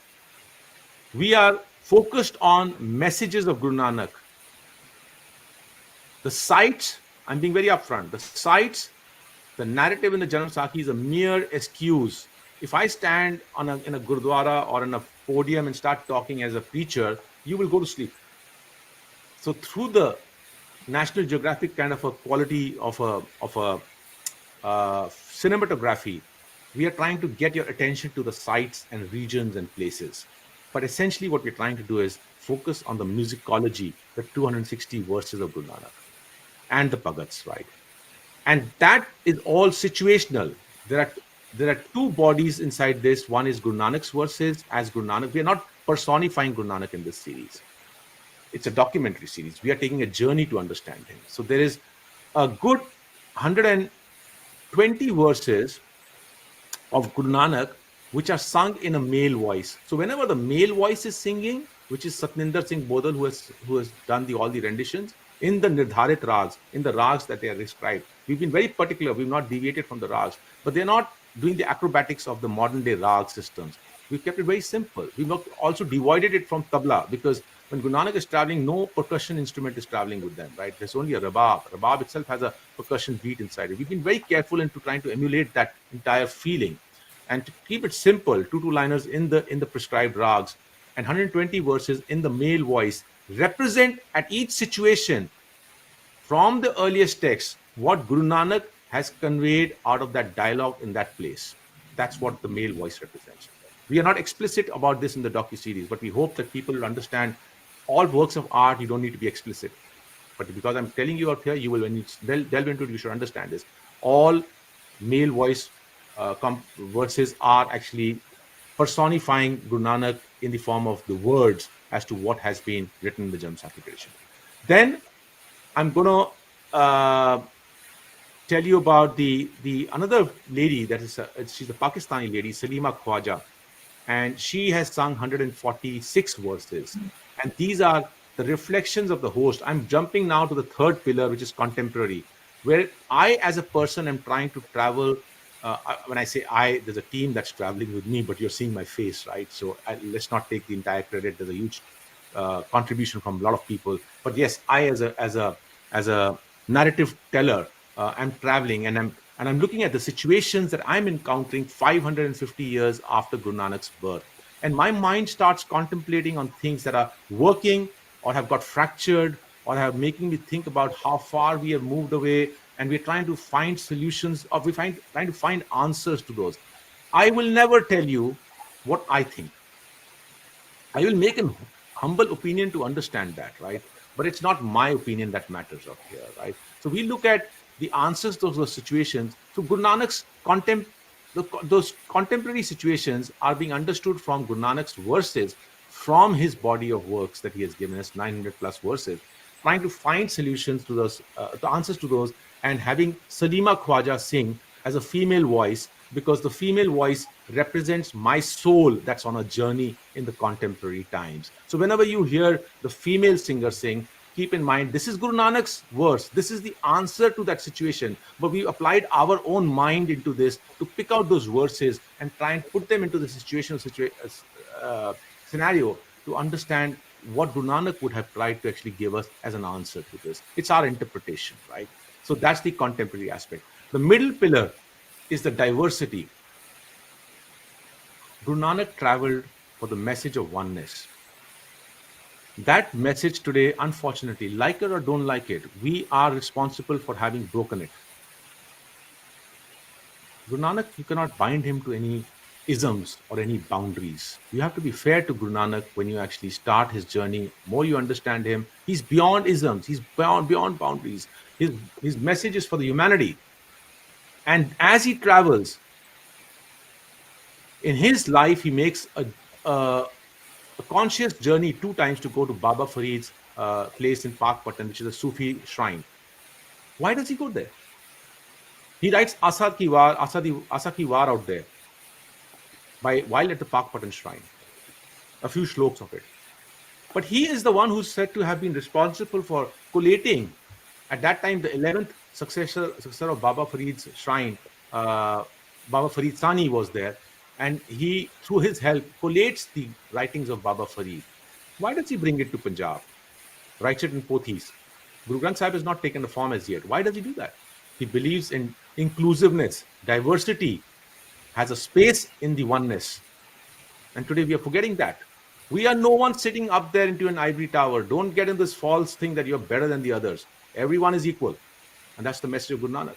B: We are focused on messages of Guru Nanak. The sites, I'm being very upfront, the sites, the narrative in the Janam Sakhi is a mere excuse. If I stand in a Gurdwara or in a podium and start talking as a preacher, you will go to sleep. So through the National Geographic kind of a quality of a cinematography, we are trying to get your attention to the sites and regions and places. But essentially what we're trying to do is focus on the musicology, the 260 verses of Guru Nanak and the Bhagats, right? And that is all situational. There are two bodies inside this. One is Guru Nanak's verses as Guru Nanak. We are not personifying Guru Nanak in this series. It's a documentary series. We are taking a journey to understand him. So there is a good 120 verses of Guru Nanak, which are sung in a male voice. So whenever the male voice is singing, which is Satninder Singh Bodal, who has done all the renditions in the Nirdharit rags, in the rags that they are described. We've been very particular. We've not deviated from the rags, but they're not doing the acrobatics of the modern day rag systems. We've kept it very simple. We've not also divided it from tabla, because when Guru Nanak is traveling, no percussion instrument is traveling with them, right? There's only a rabab. Rabab itself has a percussion beat inside it. We've been very careful into trying to emulate that entire feeling, and to keep it simple, two liners in the prescribed rags, and 120 verses in the male voice represent at each situation from the earliest text what Guru Nanak has conveyed out of that dialogue in that place. That's what the male voice represents. We are not explicit about this in the docu-series, but we hope that people will understand all works of art, you don't need to be explicit. But because I'm telling you out here, you will, when you delve into it, you should understand this. All male voice verses are actually personifying Guru Nanak in the form of the words as to what has been written in the Janamsakhi tradition. Then I'm going to tell you about the another lady that is she's a Pakistani lady, Salima Khwaja, and she has sung 146 verses, and these are the reflections of the host. I'm jumping now to the third pillar, which is contemporary, where I as a person am trying to travel. When I say I, there's a team that's traveling with me, but you're seeing my face, right? So let's not take the entire credit. There's a huge contribution from a lot of people, but yes, I as a narrative teller, I'm traveling, and I'm looking at the situations that I'm encountering 550 years after Guru Nanak's birth, and my mind starts contemplating on things that are working or have got fractured or have making me think about how far we have moved away, and we're trying to find solutions, or trying to find answers to those. I will never tell you what I think. I will make an humble opinion to understand that, right? But it's not my opinion that matters up here, right? So we look at the answers to those situations. So Guru Nanak's those contemporary situations are being understood from Guru Nanak's verses, from his body of works that he has given us, 900 plus verses, trying to find solutions to those, the answers to those, and having Salima Khwaja sing as a female voice, because the female voice represents my soul that's on a journey in the contemporary times. So whenever you hear the female singer sing, keep in mind, this is Guru Nanak's verse. This is the answer to that situation. But we applied our own mind into this to pick out those verses and try and put them into the scenario to understand what Guru Nanak would have tried to actually give us as an answer to this. It's our interpretation, right? So that's the contemporary aspect. The middle pillar is the diversity. Guru Nanak traveled for the message of oneness. That message today, unfortunately, like it or don't like it, we are responsible for having broken it. Guru Nanak, you cannot bind him to any isms or any boundaries. You have to be fair to Guru Nanak when you actually start his journey. More you understand him, he's beyond isms, he's beyond boundaries. His message is for the humanity. And as he travels, in his life, he makes a conscious journey 2 times to go to Baba Farid's place in Pakpatan, which is a Sufi shrine. Why does he go there? He writes Asa Ki War out there while at the Pakpatan shrine. A few shloks of it. But he is the one who's said to have been responsible for collating, at that time, the 11th successor of Baba Farid's shrine. Baba Farid Sani was there, and he, through his help, collates the writings of Baba Farid. Why does he bring it to Punjab? Writes it in Pothis. Guru Granth Sahib has not taken the form as yet. Why does he do that? He believes in inclusiveness. Diversity has a space in the oneness. And today we are forgetting that. We are no one sitting up there into an ivory tower. Don't get in this false thing that you're better than the others. Everyone is equal. And that's the message of Guru Nanak.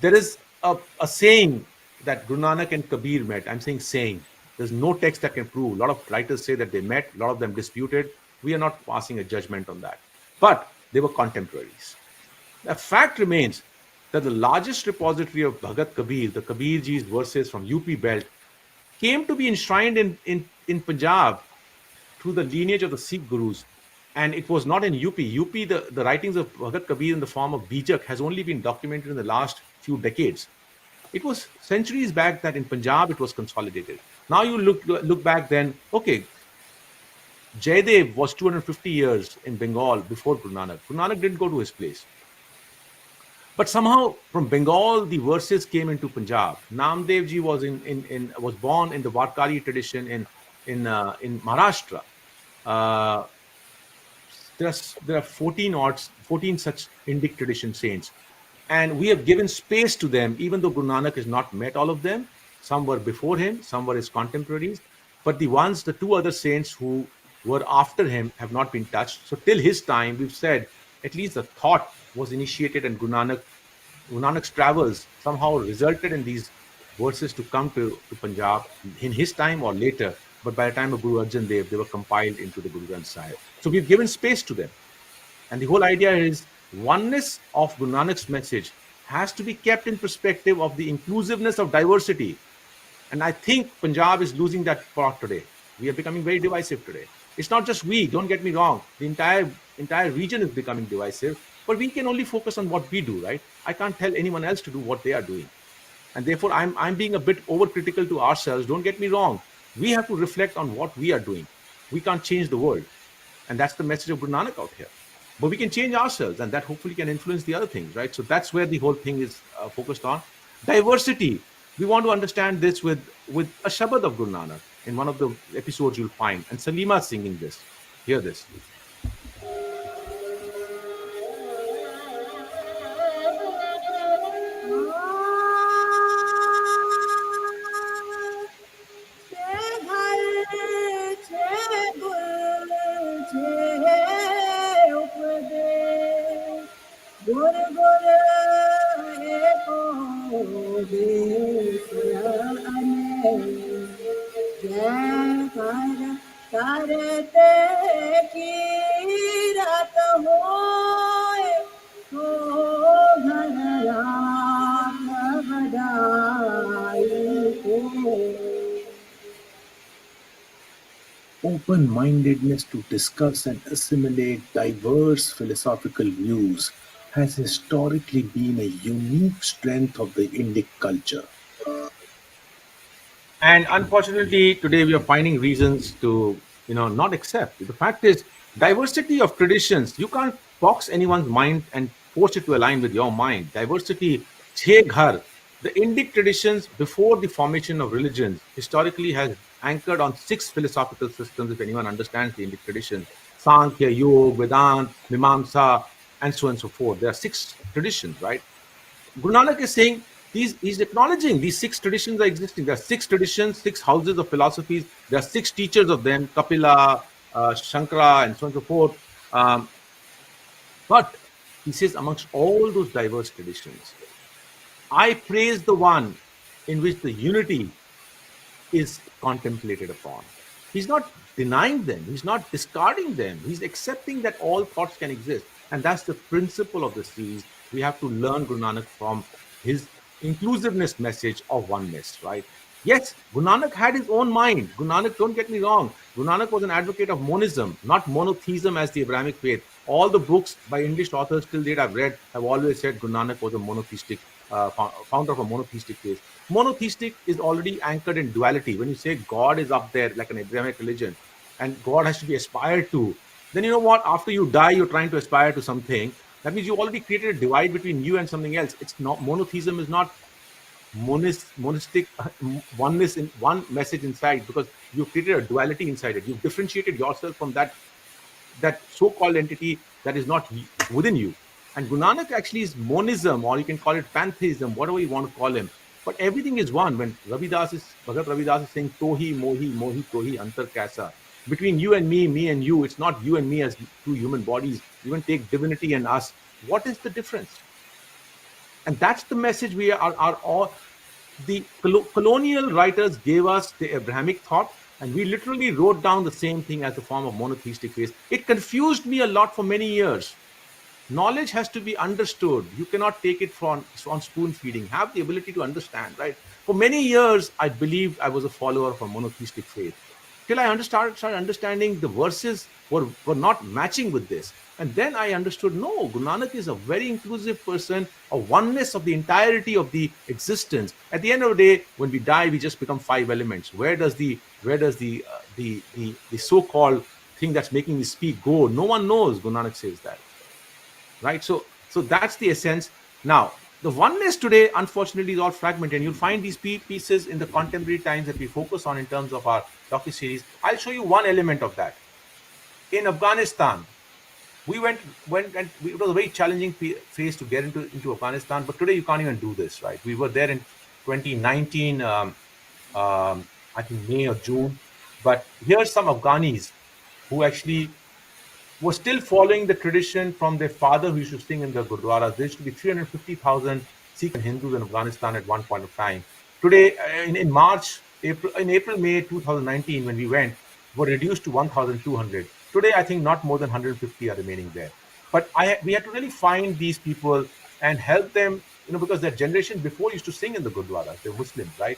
B: There is a saying that Guru Nanak and Kabir met. I'm saying saying. There's no text that can prove. A lot of writers say that they met. A lot of them disputed. We are not passing a judgment on that. But they were contemporaries. The fact remains that the largest repository of Bhagat Kabir, the Kabir Ji's verses from UP belt, came to be enshrined in Punjab through the lineage of the Sikh Gurus And it was not in UP. The writings of Bhagat Kabir in the form of Bijak has only been documented in the last few decades. It was centuries back that in Punjab it was consolidated. Now you look back then, okay, Jaydev was 250 years in Bengal before Guru Nanak. Guru Nanak didn't go to his place. But somehow from Bengal, the verses came into Punjab. Namdev ji was was born in the Varkari tradition in Maharashtra. Uh, there are 14 such Indic tradition saints, and we have given space to them, even though Guru Nanak has not met all of them. Some were before him, some were his contemporaries, but the two other saints who were after him have not been touched. So till his time, we've said at least the thought was initiated, and Guru Nanak's travels somehow resulted in these verses to come to Punjab in his time or later. But by the time of Guru Arjan Dev, they were compiled into the Guru Granth Sahib. So we've given space to them. And the whole idea is oneness of Guru Nanak's message has to be kept in perspective of the inclusiveness of diversity. And I think Punjab is losing that part today. We are becoming very divisive today. It's not just we, don't get me wrong. The entire region is becoming divisive, but we can only focus on what we do, right? I can't tell anyone else to do what they are doing. And therefore, I'm being a bit overcritical to ourselves. Don't get me wrong. We have to reflect on what we are doing. We can't change the world. And that's the message of Guru Nanak out here. But we can change ourselves, and that hopefully can influence the other things, right? So that's where the whole thing is focused on. Diversity. We want to understand this with a Shabad of Guru Nanak. In one of the episodes you'll find. And Salima singing this. Hear this.
C: Open-mindedness to discuss and assimilate diverse philosophical views has historically been a unique strength of the Indic culture.
B: And unfortunately, today we are finding reasons to, not accept. The fact is, diversity of traditions, you can't box anyone's mind and force it to align with your mind. Diversity, chhe ghar, the Indic traditions before the formation of religions historically has anchored on 6 philosophical systems, if anyone understands the Indic traditions. Sankhya, Yoga, Vedanta, Mimamsa, and so on and so forth. There are 6 traditions, right? Guru Nanak is saying he's acknowledging these 6 traditions are existing. There are 6 traditions, 6 houses of philosophies. There are 6 teachers of them, Kapila, Shankara, and so on and so forth. But he says, amongst all those diverse traditions, I praise the one in which the unity is contemplated upon. He's not denying them, he's not discarding them, he's accepting that all thoughts can exist. And that's the principle of the series. We have to learn Guru Nanak from his inclusiveness message of oneness, right? Yes, Guru Nanak had his own mind. Guru Nanak, don't get me wrong, Guru Nanak was an advocate of monism, not monotheism as the Abrahamic faith. All the books by English authors till date I've read have always said Guru Nanak was a monotheistic founder of a monotheistic faith. Monotheistic is already anchored in duality. When you say God is up there like an Abrahamic religion and God has to be aspired to, then you know what? After you die, you're trying to aspire to something. That means you already created a divide between you and something else. It's not monotheism is not monistic oneness in one message inside, because you've created a duality inside it. You've differentiated yourself from that so-called entity that is not within you. And Guru Nanak actually is monism, or you can call it pantheism, whatever you want to call him. But everything is one. When Bhagat Ravidas is saying Tohi, Mohi, Mohi, Tohi, Antar Kaisa. Between you and me and you, it's not you and me as 2 human bodies. Even take divinity and us. What is the difference? And that's the message we are all. The colonial writers gave us the Abrahamic thought, and we literally wrote down the same thing as the form of monotheistic faith. It confused me a lot for many years. Knowledge has to be understood. You cannot take it on spoon feeding. Have the ability to understand, right? For many years, I believed I was a follower of a monotheistic faith. till I started understanding the verses were not matching with this. And then I understood, no, Guru Nanak is a very inclusive person, a oneness of the entirety of the existence. At the end of the day, when we die, we just become five elements. Where does the so-called thing that's making me speak go? No one knows. Guru Nanak says that, right? So that's the essence. Now, the oneness today, unfortunately, is all fragmented. And you'll find these pieces in the contemporary times that we focus on in terms of our docu-series. I'll show you one element of that. In Afghanistan, we went and it was a very challenging phase to get into Afghanistan. But today you can't even do this, right? We were there in 2019, I think May or June. But here's some Afghanis who actually were still following the tradition from their father who used to sing in the Gurdwaras. There used to be 350,000 Sikhs and Hindus in Afghanistan at one point of time. Today, in March, April, May 2019, when we went, were reduced to 1,200. Today, I think not more than 150 are remaining there. But we had to really find these people and help them, because their generation before used to sing in the Gurdwaras. They're Muslims, right?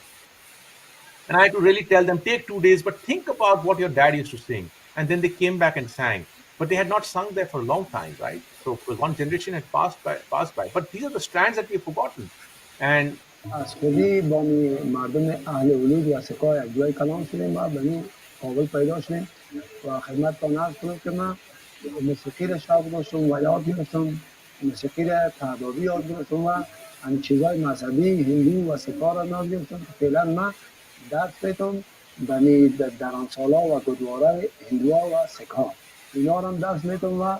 B: And I had to really tell them, take 2 days, but think about what your dad used to sing. And then they came back and sang. But they had not sung there for a long time, right? So one generation had passed by. But these are the strands that we've forgotten. And
D: از خودی با مردم اهل ولود و سکای اجزای کلام شدیم و به این قابل پیدا شدیم و خدمتتان عرض کنم که من موسیقی را شاید داشتم و یاد گرفتم، موسیقی را تعدادی یاد گرفتم و همین چیزهای مذهبی هندو و سکا را یاد گرفتم که فعلا من درس میتونم بنی درانسالا و گدواره هندوها و سکا اینا را هم درس میتونم و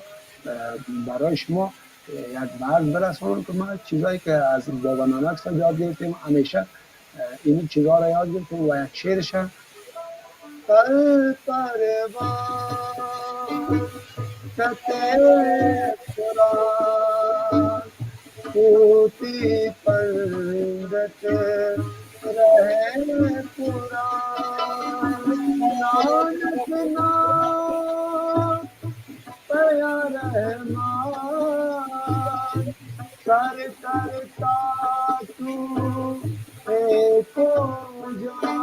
D: برای شما یک بعد برسونم که ما چیزایی که از بابا نانک سا یاد گرفتیم همیشه این چیزها را یاد گرفتیم و یک شعرش پر پروان کتے قرآن کوتی پندت رہے قرآن نانک نام پیا رحمان کر کرتا تو ایک جان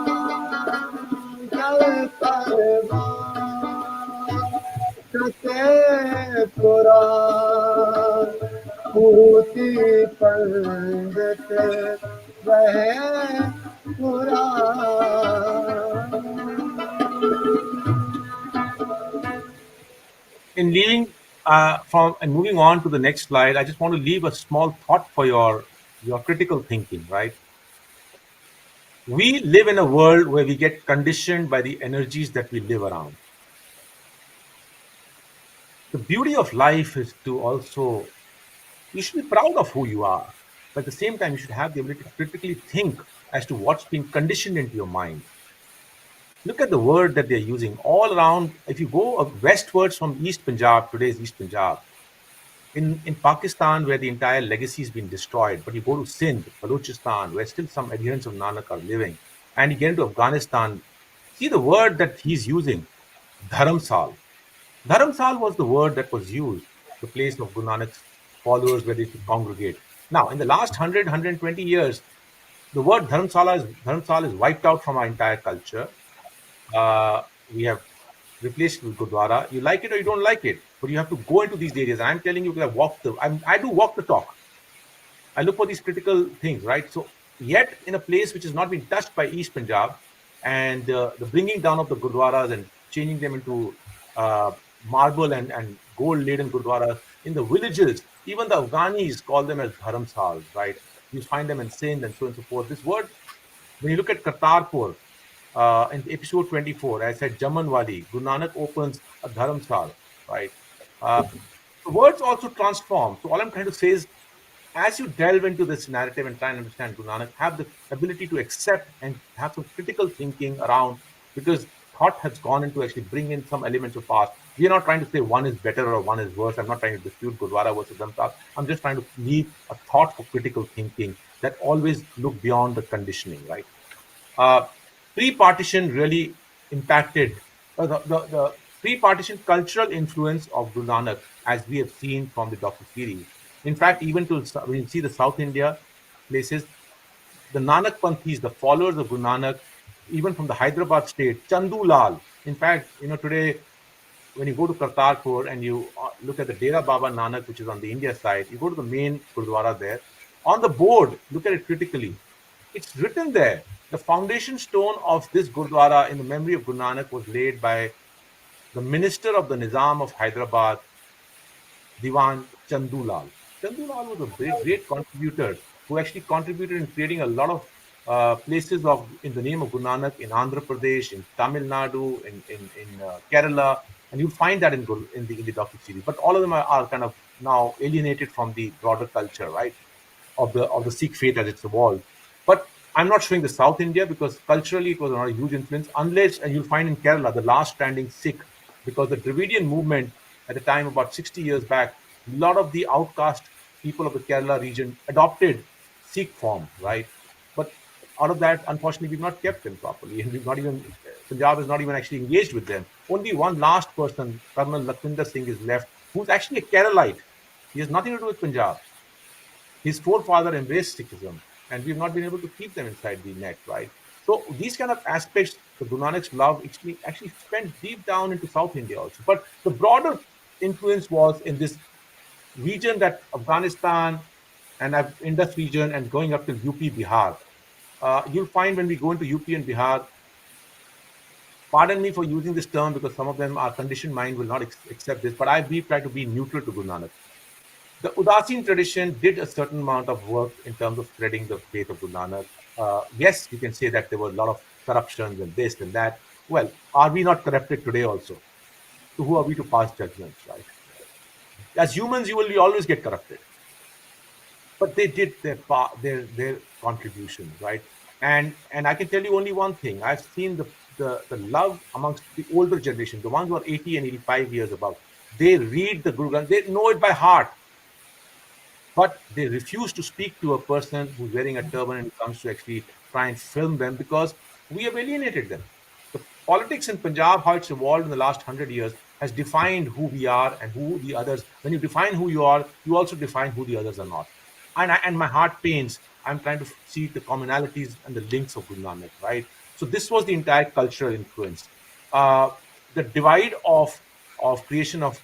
D: کر پروان کتے قرآن پوتی پندت رہے قرآن.
B: in leaving from and moving on to the next slide, I just want to leave a small thought for your critical thinking, right? We live in a world where we get conditioned by the energies that we live around. The beauty of life is to also, you should be proud of who you are, but at the same time, you should have the ability to critically think as to what's being conditioned into your mind. Look at the word that they're using all around. If you go westwards from East Punjab, today's East Punjab, in Pakistan, where the entire legacy has been destroyed, but you go to Sindh, Balochistan, where still some adherents of Nanak are living, and you get into Afghanistan, see the word that he's using, dharamsal. Dharamsal was the word that was used, the place of Guru Nanak's followers where they should congregate. Now, in the last 100, 120 years, the word dharamsal is wiped out from our entire culture. We have replaced with Gurdwara. You like it or you don't like it, but you have to go into these areas. And I'm telling you, because I do walk the talk. I look for these critical things, right? So, yet in a place which has not been touched by East Punjab, and the bringing down of the Gurdwaras and changing them into marble and gold-laden Gurdwaras in the villages, even the Afghanis call them as dharamsals, right? You find them in Sindh and so on and so forth. This word, when you look at Kartarpur, in episode 24, I said Jamanwadi, Guru Nanak opens a dharamsal, right? The words also transform. So all I'm trying to say is, as you delve into this narrative and try and understand Guru Nanak, have the ability to accept and have some critical thinking around, because thought has gone into actually bring in some elements of past. We are not trying to say one is better or one is worse. I'm not trying to dispute Gurdwara versus Dharamsal. I'm just trying to leave a thought for critical thinking that always look beyond the conditioning, right? Pre-partition really impacted the pre-partition cultural influence of Guru Nanak, as we have seen from the docu-series. In fact, even when you see the South India places, the Nanak Panthis, the followers of Guru Nanak, even from the Hyderabad state, Chandu Lal, In fact, today when you go to Kartarpur and you look at the Dera Baba Nanak, which is on the India side, you go to the main Gurdwara there. On the board, look at it critically. It's written there. The foundation stone of this Gurdwara in the memory of Guru Nanak was laid by the minister of the Nizam of Hyderabad, Diwan Chandulal. Chandulal was a great, great contributor who actually contributed in creating a lot of places of in the name of Guru Nanak in Andhra Pradesh, in Tamil Nadu, in Kerala, and you'll find that in the docu-series. But all of them are kind of now alienated from the broader culture, right? Of the Sikh faith as it's evolved. But I'm not showing the South India because culturally it was not a huge influence, unless, and you'll find in Kerala, the last standing Sikh, because the Dravidian movement at the time, about 60 years back, a lot of the outcast people of the Kerala region adopted Sikh form, right? But out of that, unfortunately, we've not kept them properly, and we've not even, Punjab is not even actually engaged with them. Only one last person, Colonel Lakwinder Singh, is left, who's actually a Keralite. He has nothing to do with Punjab. His forefather embraced Sikhism, and we've not been able to keep them inside the net, right? So these kind of aspects, the Guru Nanak's love actually spent deep down into South India also. But the broader influence was in this region, that Afghanistan and Indus region, and going up to UP, Bihar. You'll find when we go into UP and Bihar, pardon me for using this term because some of them, our conditioned mind will not accept this, but we try to be neutral to Guru Nanak. The Udasin tradition did a certain amount of work in terms of spreading the faith of Guru Nanak. Yes, you can say that there were a lot of corruptions and this and that. Well, are we not corrupted today also? So who are we to pass judgments, right? As humans, you will always get corrupted. But they did their contributions, right? And I can tell you only one thing. I've seen the love amongst the older generation, the ones who are 80 and 85 years above. They read the Guru Granth, they know it by heart, but they refuse to speak to a person who's wearing a turban and comes to actually try and film them because we have alienated them. The politics in Punjab, how it's evolved in the last 100 years, has defined who we are and who the others. When you define who you are, you also define who the others are not. And my heart pains. I'm trying to see the commonalities and the links of Guru Nanak, right? So this was the entire cultural influence. Uh, the divide of creation of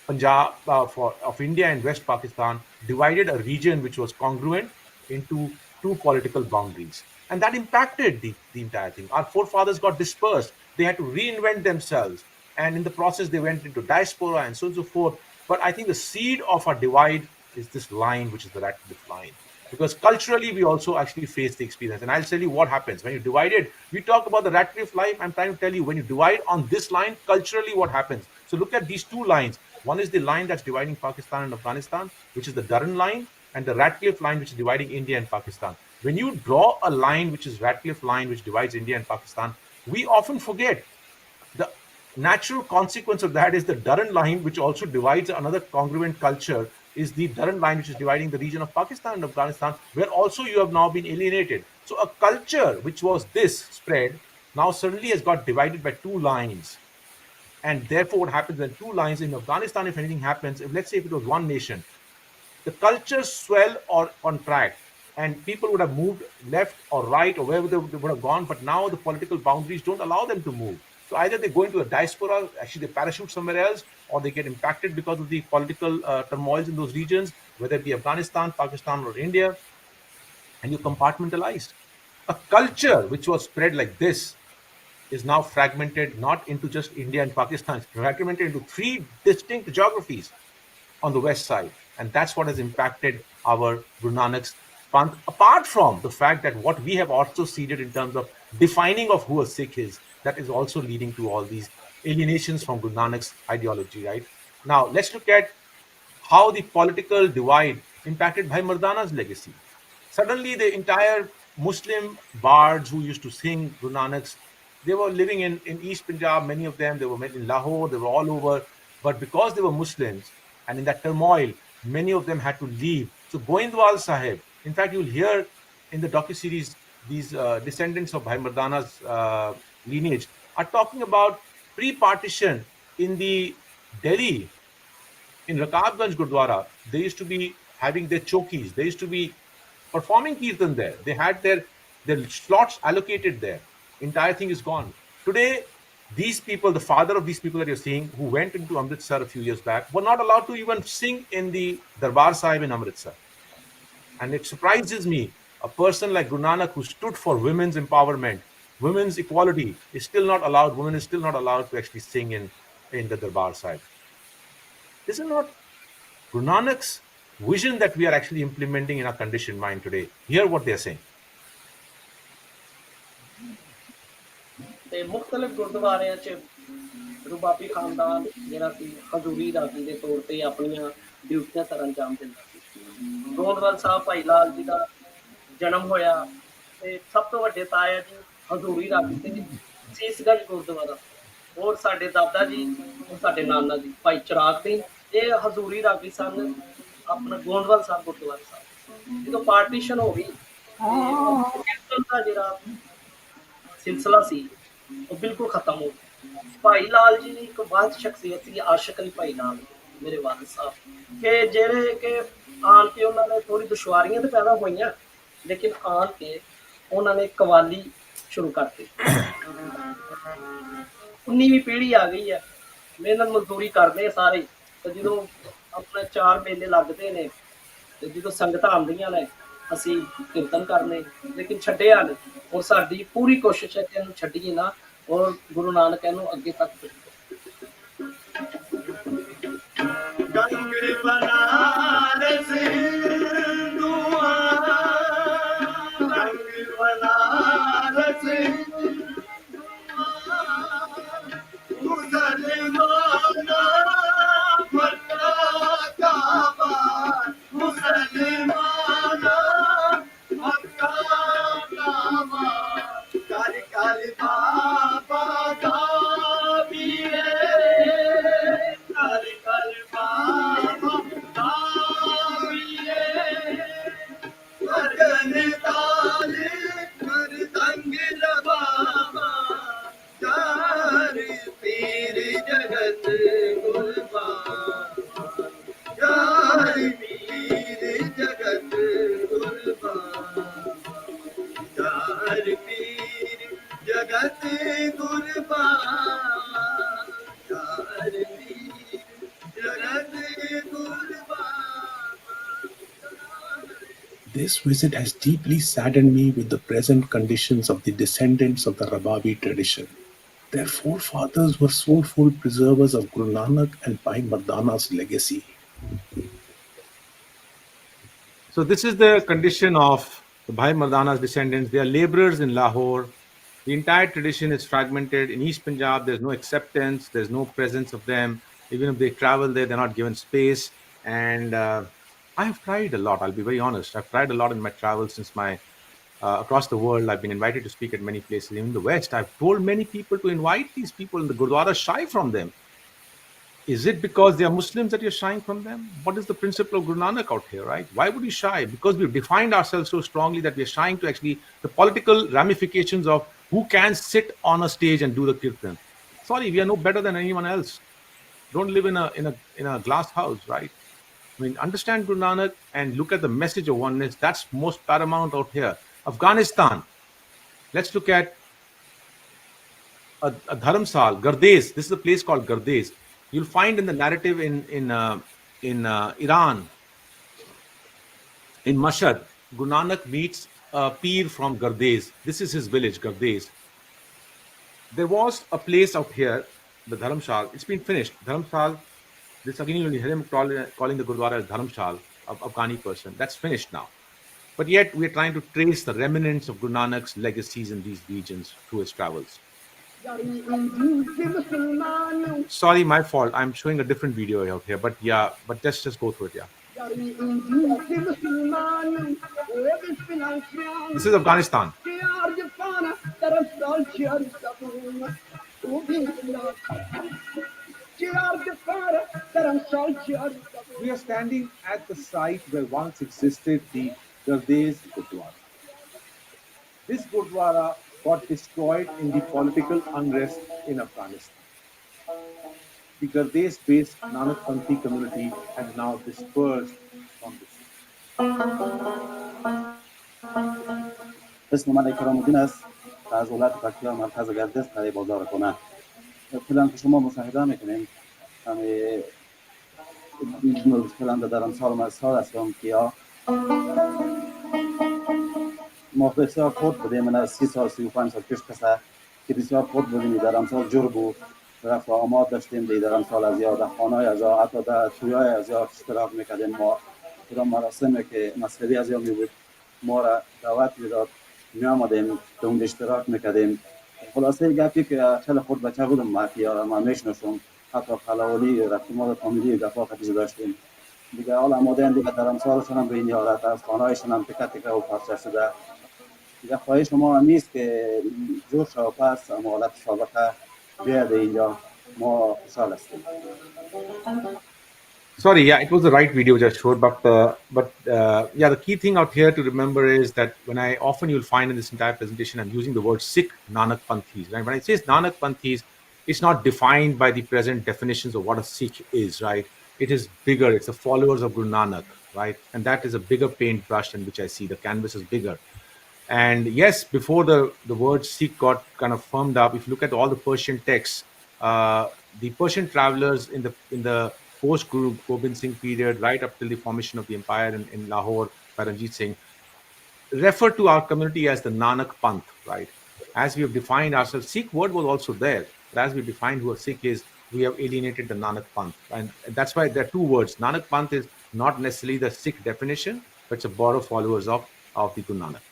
B: Punjab of India and West Pakistan divided a region which was congruent into two political boundaries, and that impacted the entire thing. Our forefathers got dispersed; they had to reinvent themselves, and in the process, they went into diaspora and so on and so forth. But I think the seed of our divide is this line, which is the Ratcliffe line. Because culturally, we also actually face the experience. And I'll tell you what happens. When you divide it, we talk about the Ratcliffe line. I'm trying to tell you, when you divide on this line, culturally, what happens? So look at these two lines. One is the line that's dividing Pakistan and Afghanistan, which is the Durran line, and the Ratcliffe line, which is dividing India and Pakistan. When you draw a line, which is Ratcliffe line, which divides India and Pakistan, we often forget the natural consequence of that is the Durran line, which also divides another congruent culture, is the Durran line, which is dividing the region of Pakistan and Afghanistan, where also you have now been alienated. So a culture which was this spread now suddenly has got divided by two lines. And therefore, what happens when two lines in Afghanistan, if anything happens, if let's say if it was one nation, the cultures swell or contract, and people would have moved left or right or wherever they would have gone, but now the political boundaries don't allow them to move. So either they go into the diaspora, actually they parachute somewhere else, or they get impacted because of the political turmoils in those regions, whether it be Afghanistan, Pakistan, or India, and you compartmentalized. A culture which was spread like this is now fragmented not into just India and Pakistan, it's fragmented into three distinct geographies on the west side. And that's what has impacted our Guru Nanak's Panth, apart from the fact that what we have also seeded in terms of defining of who a Sikh is, that is also leading to all these alienations from Guru Nanak's ideology, right? Now, let's look at how the political divide impacted Bhai Mardana's legacy. Suddenly, the entire Muslim bards who used to sing Guru Nanak's, they were living in East Punjab, many of them, they were in Lahore, they were all over. But because they were Muslims, and in that turmoil, many of them had to leave. So Goindwal Sahib, in fact, you'll hear in the docu-series, these descendants of Bhai Mardana's lineage are talking about pre-partition in the Delhi, in Rakabganj Gurdwara, they used to be having their chokis. They used to be performing kirtan there. They had their slots allocated there. Entire thing is gone. Today, These people, the father of these people that you're seeing, who went into Amritsar a few years back, were not allowed to even sing in the Darbar Sahib in Amritsar. And it surprises me, a person like Guru Nanak, who stood for women's empowerment, women's equality, is still not allowed, women is still not allowed to actually sing in the Darbar Sahib. This is not Guru Nanak's vision that we are actually implementing in our conditioned mind today. Hear what they're saying.
E: ਤੇ ਮੁxtਲਿਫ ਗੁਰਦੁਆਰਿਆਂ 'ਚ ਰੂਬਾਬੀ ਖਾਨਦਾਨ ਜਿਹੜਾ ਸੀ ਹਜ਼ੂਰੀ ਰਾਗੀ ਦੇ ਤੌਰ ਤੇ ਆਪਣੀਆਂ ਡਿਊਟੀਆਂ ਸਰ ਅੰਜਾਮ ਦਿੰਦਾ ਸੀ। ਗੋਂਦਵਾਲ ਸਾਹਿਬ ਭਾਈ ਲਾਲ ਜੀ ਦਾ ਜਨਮ ਹੋਇਆ ਤੇ ਸਭ ਤੋਂ ਵੱਡੇ ਤਾਇਆ ਜੀ ਹਜ਼ੂਰੀ ਰਾਗੀ ਤੇ ਸੀਸਗੰਜ ਗੁਰਦੁਆਰਾ, ਔਰ ਸਾਡੇ ਦਾਦਾ ਜੀ ਔਰ ਸਾਡੇ ਨਾਨਾ ਜੀ ਭਾਈ ਚਿਰਾਗ ਸਿੰਘ, ਇਹ ਹਜ਼ੂਰੀ ਰਾਗੀ ਸਨ ਆਪਣਾ ਗੋਂਦਵਾਲ ਸਾਹਿਬ ਗੁਰਦੁਆਰਾ ਸਾਹਿਬ। ਜਦੋਂ ਪਾਰਟੀਸ਼ਨ ਹੋ ਗਈ ਦਾ ਜਿਹੜਾ ਸਿਲਸਿਲਾ ਸੀ ਉਹ ਬਿਲਕੁਲ ਖਤਮ ਹੋ ਗਿਆ। ਭਾਈ ਲਾਲ ਜੀ ਇੱਕ ਬਾਅਦ ਸ਼ਖਸੀਅਤ ਸੀ ਆਸ਼ਿਕ ਅਲੀ ਭਾਈ ਲਾਲ ਮੇਰੇ ਵਾਲਿਦ ਸਾਹਿਬ, ਕਿ ਜਿਹੜੇ ਕਿ ਆਣ ਕੇ ਉਹਨਾਂ ਨੇ ਥੋੜੀ ਦੁਸ਼ਵਾਰੀਆਂ ਤਾਂ ਪੈਦਾ ਹੋਈਆਂ, ਲੇਕਿਨ ਆਣ ਕੇ ਉਹਨਾਂ ਨੇ ਕਵਾਲੀ ਸ਼ੁਰੂ ਕਰਤੀ। 19ਵੀਂ ਪੀੜ੍ਹੀ ਆ ਗਈ ਹੈ, ਮਿਹਨਤ ਮਜ਼ਦੂਰੀ ਕਰਦੇ ਸਾਰੇ, ਤੇ ਜਦੋਂ ਆਪਣੇ 4 ਮੇਲੇ ਲੱਗਦੇ ਨੇ ਤੇ ਜਦੋਂ ਸੰਗਤਾਂ ਆਉਂਦੀਆਂ ਨੇ ਅਸੀਂ ਕੀਰਤਨ ਕਰਨੇ, ਲੇਕਿਨ ਛੱਡਿਆ ਨਹੀਂ। ਔਰ ਸਾਡੀ ਪੂਰੀ ਕੋਸ਼ਿਸ਼ ਹੈ ਕਿ ਇਹਨੂੰ ਛੱਡੀਏ ਨਾ, ਔਰ ਗੁਰੂ ਨਾਨਕ ਇਹਨੂੰ ਅੱਗੇ ਤੱਕ
C: This visit has deeply saddened me with the present conditions of the descendants of the Rababi tradition. Their forefathers were soulful preservers of Guru Nanak and Bhai Mardana's legacy.
B: So this is the condition of the Bhai Mardana's descendants. They are laborers in Lahore. The entire tradition is fragmented. In East Punjab, there's no acceptance, there's no presence of them. Even if they travel there, they're not given space. And I have tried a lot, I'll be very honest. I've tried a lot in my travels since my across the world. I've been invited to speak at many places, even in the West. I've told many people to invite these people, and the Gurdwara shy from them. Is it because they are Muslims that you're shying from them? What is the principle of Guru Nanak out here, right? Why would you shy? Because we've defined ourselves so strongly that we're shying to actually the political ramifications of who can sit on a stage and do the kirtan. Sorry, we are no better than anyone else. Don't live in a glass house, right? I mean, understand Guru Nanak and look at the message of oneness. That's most paramount out here. Afghanistan. Let's look at a Dharamsal, Gardes. This is a place called Gardes. You'll find in the narrative in Iran, in Mashhad, Guru Nanak meets a Peer from Gardes. This is his village, Gardes. There was a place out here, the Dharamshal. It's been finished. Dharamshal, this again, you'll hear him calling the Gurdwara as Dharamshal, of Afghani person. That's finished now. But yet, we're trying to trace the remnants of Guru Nanak's legacies in these regions through his travels. Sorry, my fault. I'm showing a different video out here, but yeah, but let's just go through it, yeah. This is Afghanistan.
F: We are standing at the site where once existed the Gardes Gurdwara. This Gurdwara got destroyed in the political unrest in Afghanistan. The Gardes-based Nanak-Panthi community has now dispersed from the city.
G: اسم من اکرام الدین است، از ولایت پکتیا مرکز گردش در بازار کنه.
D: پلان که شما مشاهده میکنین همه پلان در امثال سال هستم که ما بسیار خود بودیم من از 30 سال 35 سال پیش کسا که بسیار خود بودیم در امثال جور بود رفت و آماد داشتیم در امثال از یا در خانه از یا حتی در تویای از یا اشتراک میکردیم ما در مراسمی که مذهبی از یا می بود ما را دعوت میداد می آمدیم در اون اشتراک میکردیم خلاصه گپی که چل خود بچه بودم ما که ما میشناسم حتی خلاولی رفتمان فامیلی دفاع خطیز داشتیم دیگه حالا آماده دیگه در امثالشون هم به این یارت از خانه هایشون هم تکه تکه و پارچه شده دیگه خواهش ما هم نیست که جوش و پس حالت سابقه بیاد اینجا ما خوشحال هستیم.
B: Sorry, yeah, it was the right video which I showed, but yeah, the key thing out here to remember is that when I often you'll find in this entire presentation, I'm using the word Sikh Nanak Panthis. Right? When I say Nanak Panthis, it's not defined by the present definitions of what a Sikh is, right? It is bigger. It's the followers of Guru Nanak, right? And that is a bigger paintbrush in which I see the canvas is bigger. And yes, before the word Sikh got kind of firmed up, if you look at all the Persian texts, the Persian travelers in the post Guru Gobind Singh period, right up till the formation of the empire in Lahore by Ranjit Singh, refer to our community as the Nanak Panth, right? As we have defined ourselves, Sikh word was also there, but as we defined who a Sikh is, we have alienated the Nanak Panth. And that's why there are two words. Nanak Panth is not necessarily the Sikh definition, but it's a borrowed followers of the Guru Nanak.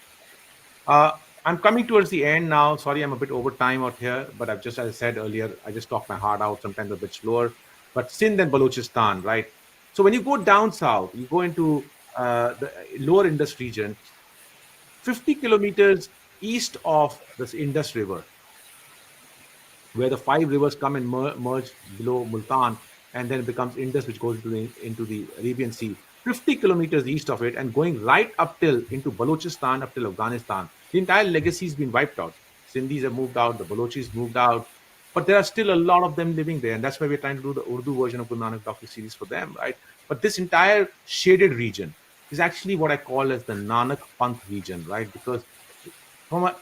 B: I'm coming towards the end now. Sorry, I'm a bit over time out here, but I've just, as I said earlier, I just talk my heart out, sometimes a bit slower. But Sindh and Balochistan, right? So when you go down south, you go into the lower Indus region, 50 kilometers east of this Indus River, where the 5 rivers come and merge below Multan, and then it becomes Indus, which goes into the Arabian Sea. 50 kilometers east of it, and going right up till into Balochistan, up till Afghanistan. The entire legacy has been wiped out. Sindhis have moved out, the Balochis moved out, but there are still a lot of them living there, and that's why we're trying to do the Urdu version of Guru Nanak Docuseries for them, right? But this entire shaded region is actually what I call as the Nanak Panth region, right? Because from a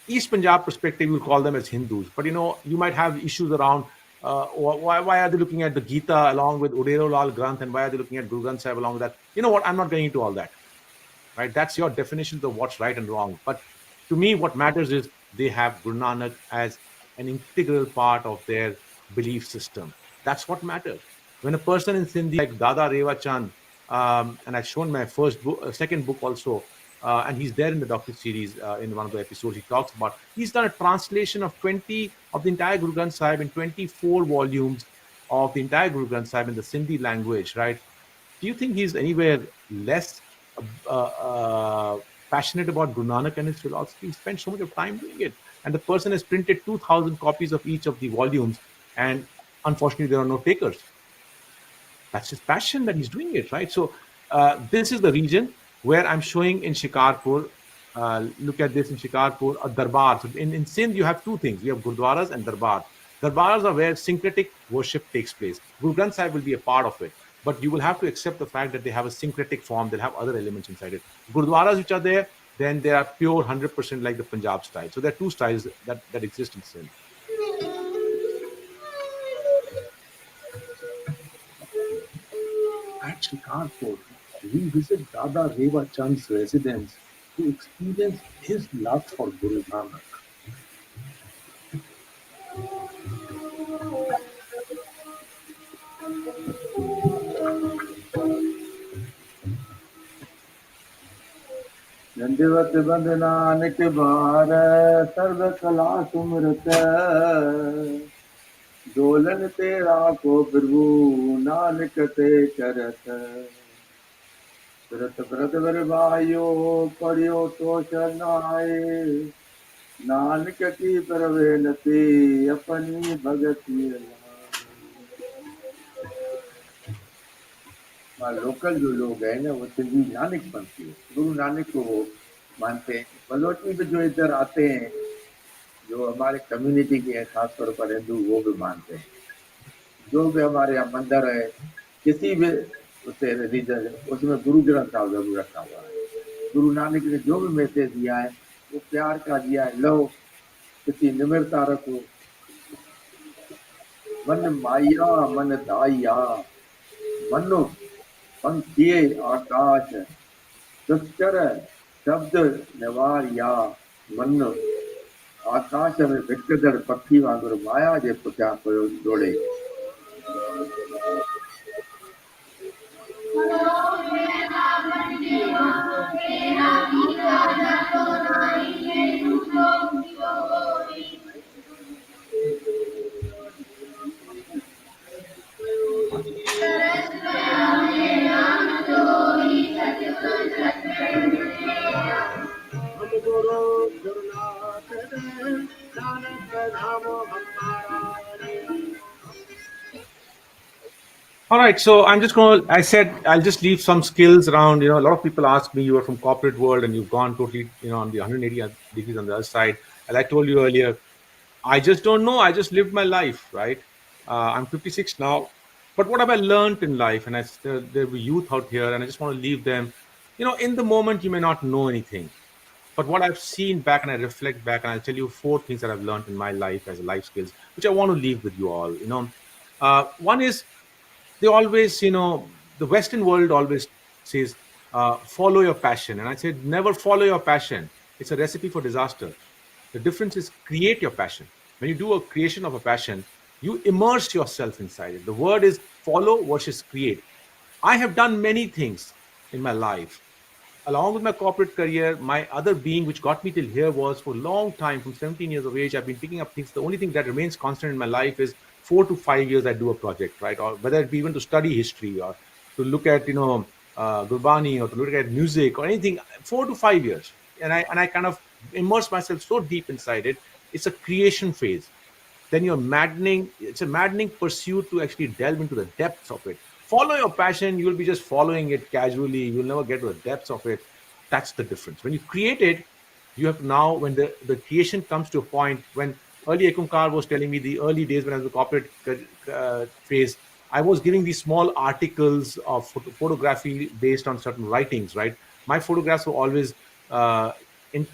B: East Punjab perspective, you'll call them as Hindus, but you might have issues around why are they looking at the Gita along with Udero Lal Granth, and why are they looking at Guru Granth Sahib along with that? You know what? I'm not getting into all that, right? That's your definitions of what's right and wrong. But to me, what matters is they have Guru Nanak as an integral part of their belief system. That's what matters. When a person in Sindhi like Dada Reva Chand, and I've shown my second book also, and he's there in the docu-series in one of the episodes. He talks about he's done a translation of 20 of the entire Guru Granth Sahib in 24 volumes of the entire Guru Granth Sahib in the Sindhi language, right? Do you think he's anywhere less passionate about Guru Nanak and his philosophy? He spent so much of time doing it, and the person has printed 2,000 copies of each of the volumes, and unfortunately, there are no takers. That's his passion that he's doing it, right? So this is the region where I'm showing in Shikarpur. Look at this in Shikarpur, a darbar. So in Sindh, you have two things. You have gurdwaras and darbars. Darbars are where syncretic worship takes place. Guru Granth Sahib will be a part of it, but you will have to accept the fact that they have a syncretic form. They'll have other elements inside it. Gurdwaras which are there, then they are pure 100% like the Punjab style. So there are two styles that exist in Sindh.
C: At Shikarpur, we visit Dada Reva Chand's residence to experience his love for Guru Nanak.
D: दंडवत बंदनानक बार सर्व कला सुमरत दोलन तेरा को प्रभु नानक ते करत व्रत व्रत वर भाइयो पढ़ियो तो शरणाए नानक की प्रवेनती अपनी भगती लोकल जो लोग हैं ना वो सिंधी नानक पंथी है गुरु नानक को वो मानते हैं बलोची भी जो इधर आते हैं जो हमारे कम्युनिटी के हैं खासतौर पर हिंदू वो भी मानते हैं जो भी हमारे यहाँ मंदिर है किसी भी उससे रीजन उसमें गुरु ग्रंथ साहब जरूर रखा हुआ है गुरु नानक ने जो भी मैसेज दिया है वो प्यार का दिया है लो किसी निम्रता रखो
G: मन माया मन दाया मनु पंखिए आकाश दुश्चर शब्द निवारिया मन आकाश में विकदड़ पखी वांगुर माया जे पुठियां पियो डोड़े।
E: हम गुरु गुरुनाथ दे नानक नाम हमारा रे।
B: All right, so I'm just going to, I said I'll just leave some skills around. A lot of people ask me, you are from corporate world and you've gone totally, on the 180 degrees on the other side. As I told you earlier, I just don't know. I just lived my life, right? I'm 56 now. But what have I learned in life? And there were youth out here, and I just want to leave them. In the moment, you may not know anything. But what I've seen back and I reflect back, and I'll tell you four things that I've learned in my life as life skills, which I want to leave with you all. One is they always, the Western world always says, follow your passion. And I said, never follow your passion. It's a recipe for disaster. The difference is create your passion. When you do a creation of a passion, you immerse yourself inside it. The word is follow versus create. I have done many things in my life. Along with my corporate career, my other being, which got me till here, was for a long time, from 17 years of age, I've been picking up things. The only thing that remains constant in my life is 4 to 5 years I do a project, right? Or whether it be even to study history or to look at, Gurbani or to look at music or anything, 4 to 5 years. And I kind of immerse myself so deep inside it. It's a creation phase. Then it's a maddening pursuit to actually delve into the depths of it. Follow your passion, you'll be just following it casually, you'll never get to the depths of it. That's the difference. When you create it, you have now, when the creation comes to a point, when early Ekunkar was telling me the early days when I was in the corporate phase, I was giving these small articles of photography based on certain writings, right? My photographs were always in,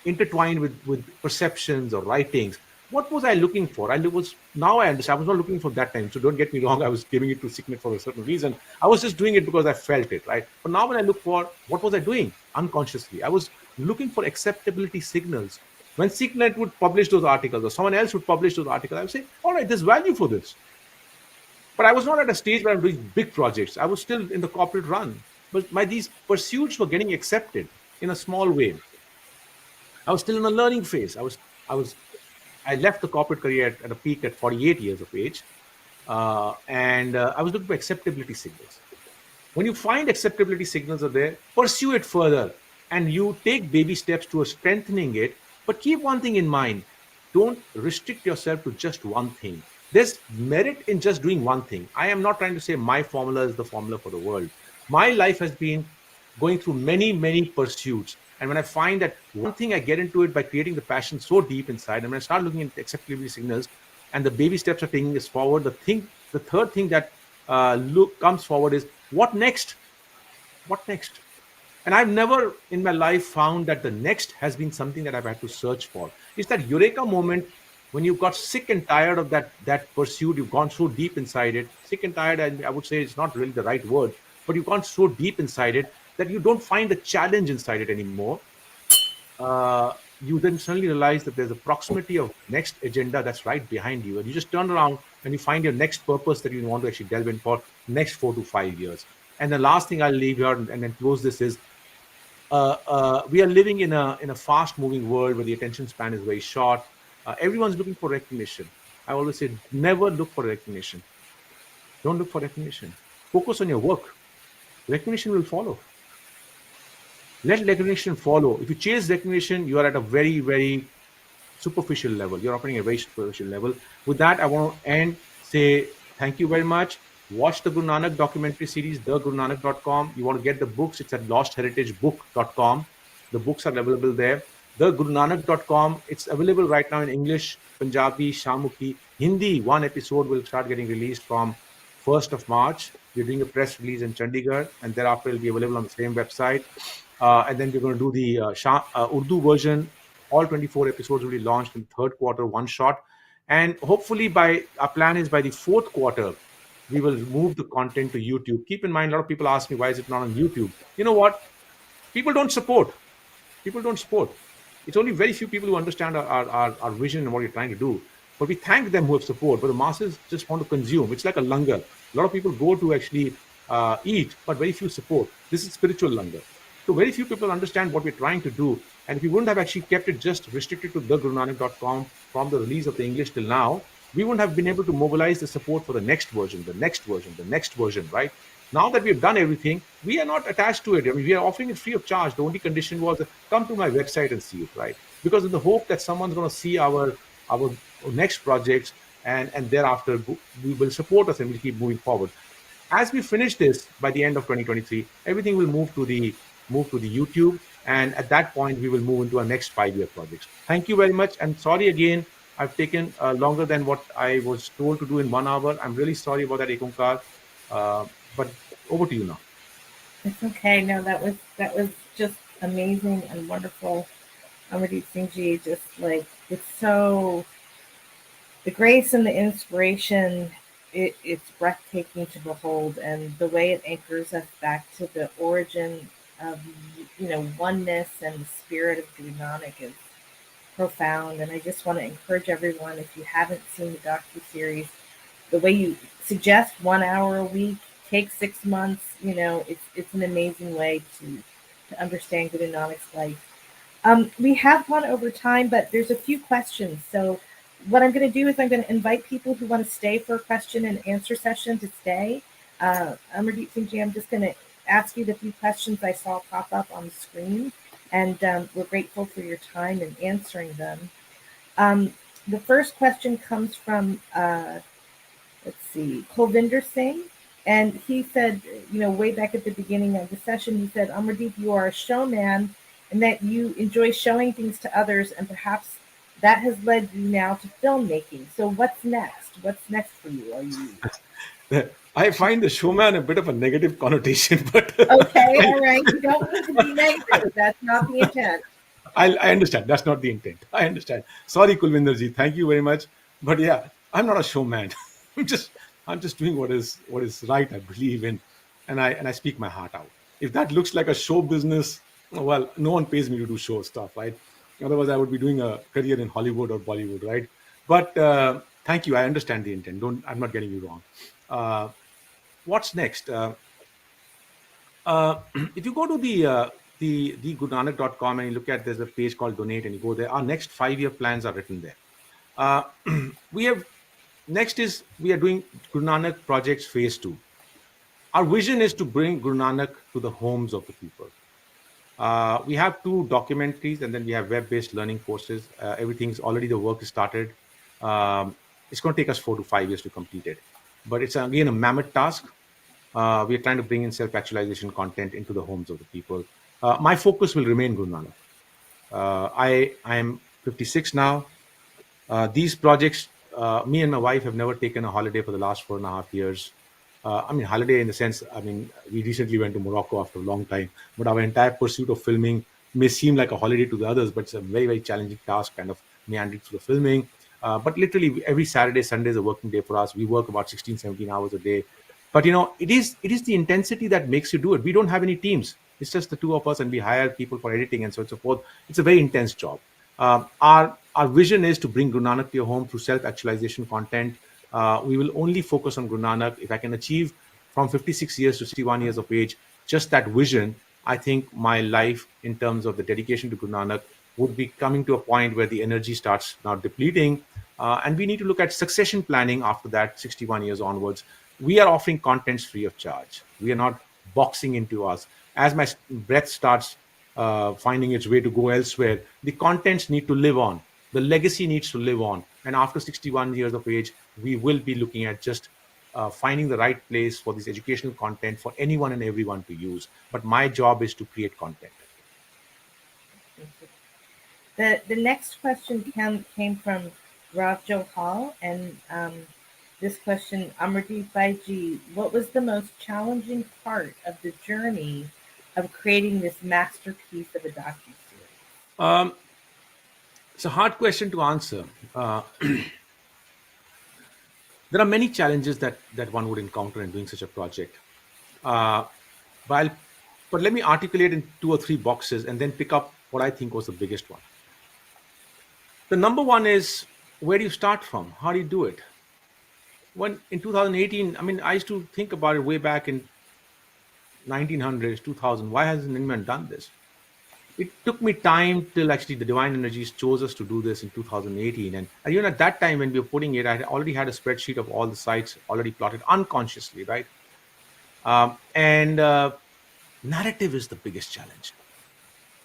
B: intertwined with perceptions or writings. What was I looking for? Now I understand. I was not looking for that time. So don't get me wrong. I was giving it to Signet for a certain reason. I was just doing it because I felt it, right? But now when I look for what was I doing unconsciously, I was looking for acceptability signals. When Signet would publish those articles or someone else would publish those articles, I would say, all right, there's value for this. But I was not at a stage where I'm doing big projects. I was still in the corporate run. But these pursuits were getting accepted in a small way. I was still in a learning phase. I left the corporate career at a peak at 48 years of age, and I was looking for acceptability signals. When you find acceptability signals are there, pursue it further, and you take baby steps towards strengthening it. But keep one thing in mind: don't restrict yourself to just one thing. There's merit in just doing one thing. I am not trying to say my formula is the formula for the world. My life has been going through many, many pursuits. And when I find that one thing, I get into it by creating the passion so deep inside. And when I start looking at acceptability signals and the baby steps are taking us forward, the third thing that comes forward is what next? What next? And I've never in my life found that the next has been something that I've had to search for. It's that eureka moment when you got sick and tired of that pursuit. You've gone so deep inside it. Sick and tired, and I would say it's not really the right word, but you've gone so deep inside it that you don't find the challenge inside it anymore. You then suddenly realize that there's a proximity of next agenda that's right behind you, and you just turn around and you find your next purpose that you want to actually delve in for next 4 to 5 years. And the last thing I'll leave here and then close this is we are living in a fast moving world where the attention span is very short. Everyone's looking for recognition. I always say never look for recognition. Don't look for recognition. Focus on your work. Recognition will follow. Let recognition follow. If you chase recognition, you are at a very, very superficial level. You're operating at a very superficial level. With that, I want to say thank you very much. Watch the Guru Nanak documentary series, thegurunanak.com. You want to get the books, it's at lostheritagebook.com. The books are available there. Thegurunanak.com. It's available right now in English, Punjabi, Shamukhi, Hindi. One episode will start getting released from 1st of March. We're doing a press release in Chandigarh, and thereafter it'll be available on the same website. And then we're going to do the Urdu version. All 24 episodes will be launched in third quarter, one shot. And hopefully, by our plan is by the fourth quarter, we will move the content to YouTube. Keep in mind, a lot of people ask me, why is it not on YouTube? You know what? People don't support. People don't support. It's only very few people who understand our vision and what we're trying to do. But we thank them who have support. But the masses just want to consume. It's like a langar. A lot of people go to actually eat, but very few support. This is spiritual langar. So very few people understand what we're trying to do. And if we wouldn't have actually kept it just restricted to thegurunanak.com from the release of the English till now, we wouldn't have been able to mobilize the support for the next version, the next version, the next version, right? Now that we've done everything, we are not attached to it. I mean, we are offering it free of charge. The only condition was come to my website and see it, right? Because in the hope that someone's going to see our next projects, and thereafter we will support us and we'll keep moving forward. As we finish this by the end of 2023, everything will move to the YouTube, and at that point we will move into our next 5-year projects. Thank you very much, and sorry again. I've taken longer than what I was told to do in 1 hour. I'm really sorry about that, Ekunkar. But over to you now.
A: It's okay. No, that was just amazing and wonderful. Amardeep Singh Ji, just like it's so the grace and the inspiration. It's breathtaking to behold, and the way it anchors us back to the origin of oneness and the spirit of Guru Nanak is profound. And I just want to encourage everyone, if you haven't seen the docu-series, the way you suggest 1 hour a week, take 6 months, it's an amazing way to understand Guru Nanak's life. We have gone over time, but there's a few questions. So what I'm going to do is I'm going to invite people who want to stay for a question and answer session to stay. Amardeep Singh Ji, I'm just going to ask you the few questions I saw pop up on the screen, and we're grateful for your time in answering them. The first question comes from, let's see, Kulvinder Singh. And he said, way back at the beginning of the session, he said, Amardeep, you are a showman and that you enjoy showing things to others, and perhaps that has led you now to filmmaking. So what's next? What's next for you? Are you...
B: I find the showman a bit of a negative connotation, but
A: Okay, all right. You don't need to be negative. That's not the intent.
B: I understand. That's not the intent. I understand. Sorry, Kulvinderji. Thank you very much. But yeah, I'm not a showman. I'm just doing what is right. I believe in, and I speak my heart out. If that looks like a show business, well, no one pays me to do show stuff, right? Otherwise, I would be doing a career in Hollywood or Bollywood, right? But thank you. I understand the intent. I'm not getting you wrong. What's next? If you go to the gurunanak.com and you look at, there's a page called donate, and you go there, our next 5-year plans are written there. We are doing Guru Nanak projects phase 2. Our vision is to bring Guru Nanak to the homes of the people. We have 2 documentaries, and then we have web-based learning courses. Everything's already, the work is started. It's going to take us 4 to 5 years to complete it, but it's again a mammoth task. We are trying to bring in self-actualization content into the homes of the people. My focus will remain Guru Nanak. I am 56 now. These projects, me and my wife have never taken a holiday for the last 4.5 years. Holiday in the sense, we recently went to Morocco after a long time, but our entire pursuit of filming may seem like a holiday to the others, but it's a very, very challenging task, kind of meandering through the filming. But literally every Saturday, Sunday is a working day for us. We work about 16, 17 hours a day. But it is the intensity that makes you do it. We don't have any teams. It's just the 2 of us, and we hire people for editing and so on and so forth. It's a very intense job. Our vision is to bring Guru Nanak to your home through self-actualization content. We will only focus on Guru Nanak. If I can achieve from 56 years to 61 years of age, just that vision, I think my life in terms of the dedication to Guru Nanak would be coming to a point where the energy starts now depleting. And we need to look at succession planning after that, 61 years onwards. We are offering contents free of charge. We are not boxing into us. As my breath starts finding its way to go elsewhere, the contents need to live on. The legacy needs to live on. And after 61 years of age, we will be looking at just finding the right place for this educational content for anyone and everyone to use. But my job is to create content.
A: The next question came from Rav Johal, and this question, Amardeep Baiji, what was the most challenging part of the journey of creating this masterpiece of a docuseries?
B: It's a hard question to answer. There are many challenges that one would encounter in doing such a project. Uh, but, but let me articulate in two or three boxes and then pick up what I think was the biggest one. The number one is, where do you start from? How do you do it? When in 2018, I mean, I used to think about it way back in 1900s, 2000. Why hasn't anyone done this? It took me time till actually the divine energies chose us to do this in 2018. And even at that time when we were putting it, I already had a spreadsheet of all the sites already plotted unconsciously, right? And narrative is the biggest challenge.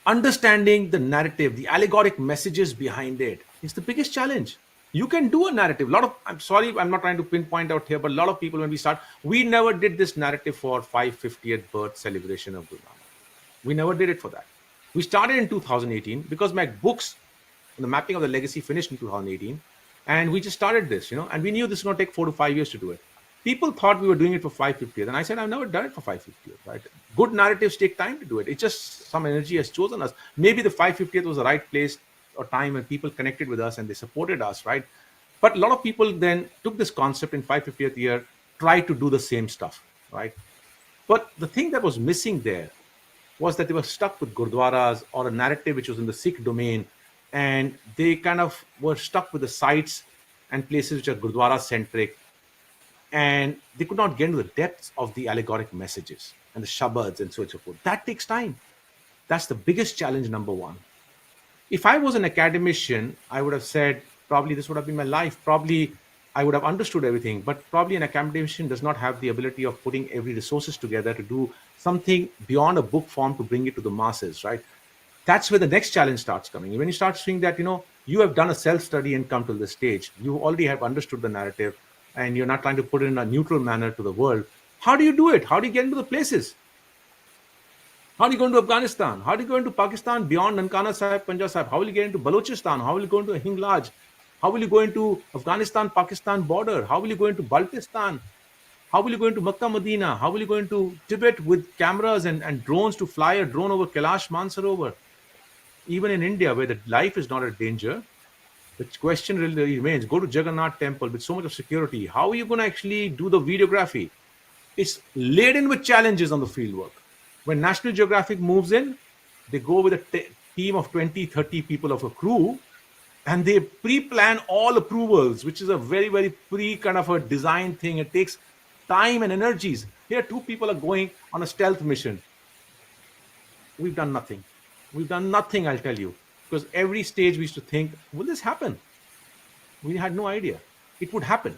B: Understanding the narrative, the allegoric messages behind it is the biggest challenge. You can do a narrative. A lot of, I'm sorry, I'm not trying to pinpoint out here, but a lot of people, when we start, we never did this narrative for 550th birth celebration of Guru Nanak. We never did it for that. We started in 2018 because my books, the mapping of the legacy, finished in 2018, and we just started this, and we knew this was going to take 4 to 5 years to do it. People thought we were doing it for 550th, and I said, I've never done it for 550th, right? Good narratives take time to do it. It's just some energy has chosen us. Maybe the 550th was the right place or time when people connected with us and they supported us, right? But a lot of people then took this concept in 550th year, tried to do the same stuff, right? But the thing that was missing there was that they were stuck with gurdwaras or a narrative which was in the Sikh domain, and they kind of were stuck with the sites and places which are gurdwara centric, and they could not get into the depths of the allegoric messages and the shabads and so on and so forth. That takes time. That's the biggest challenge, number one. If I was an academician, I would have said, probably this would have been my life. Probably I would have understood everything, but probably an academician does not have the ability of putting every resources together to do something beyond a book form to bring it to the masses, right? That's where the next challenge starts coming. When you start seeing that, you have done a self-study and come to this stage, you already have understood the narrative, and you're not trying to put it in a neutral manner to the world. How do you do it? How do you get into the places? How do you go into Afghanistan? How do you go into Pakistan beyond Nankana Sahib, Punjab Sahib? How will you get into Balochistan? How will you go into Hinglaj? How will you go into Afghanistan-Pakistan border? How will you go into Baltistan? How will you go into Makkah, Medina? How will you go into Tibet with cameras and drones to fly a drone over Kailash Mansarovar? Even in India, where the life is not a danger, the question really remains, go to Jagannath temple with so much of security. How are you going to actually do the videography? It's laden with challenges on the fieldwork. When National Geographic moves in, they go with a team of 20, 30 people of a crew, and they pre-plan all approvals, which is a very, very kind of a design thing. It takes time and energies. Here, 2 people are going on a stealth mission. We've done nothing. We've done nothing, I'll tell you. Because every stage we used to think, will this happen? We had no idea. It would happen.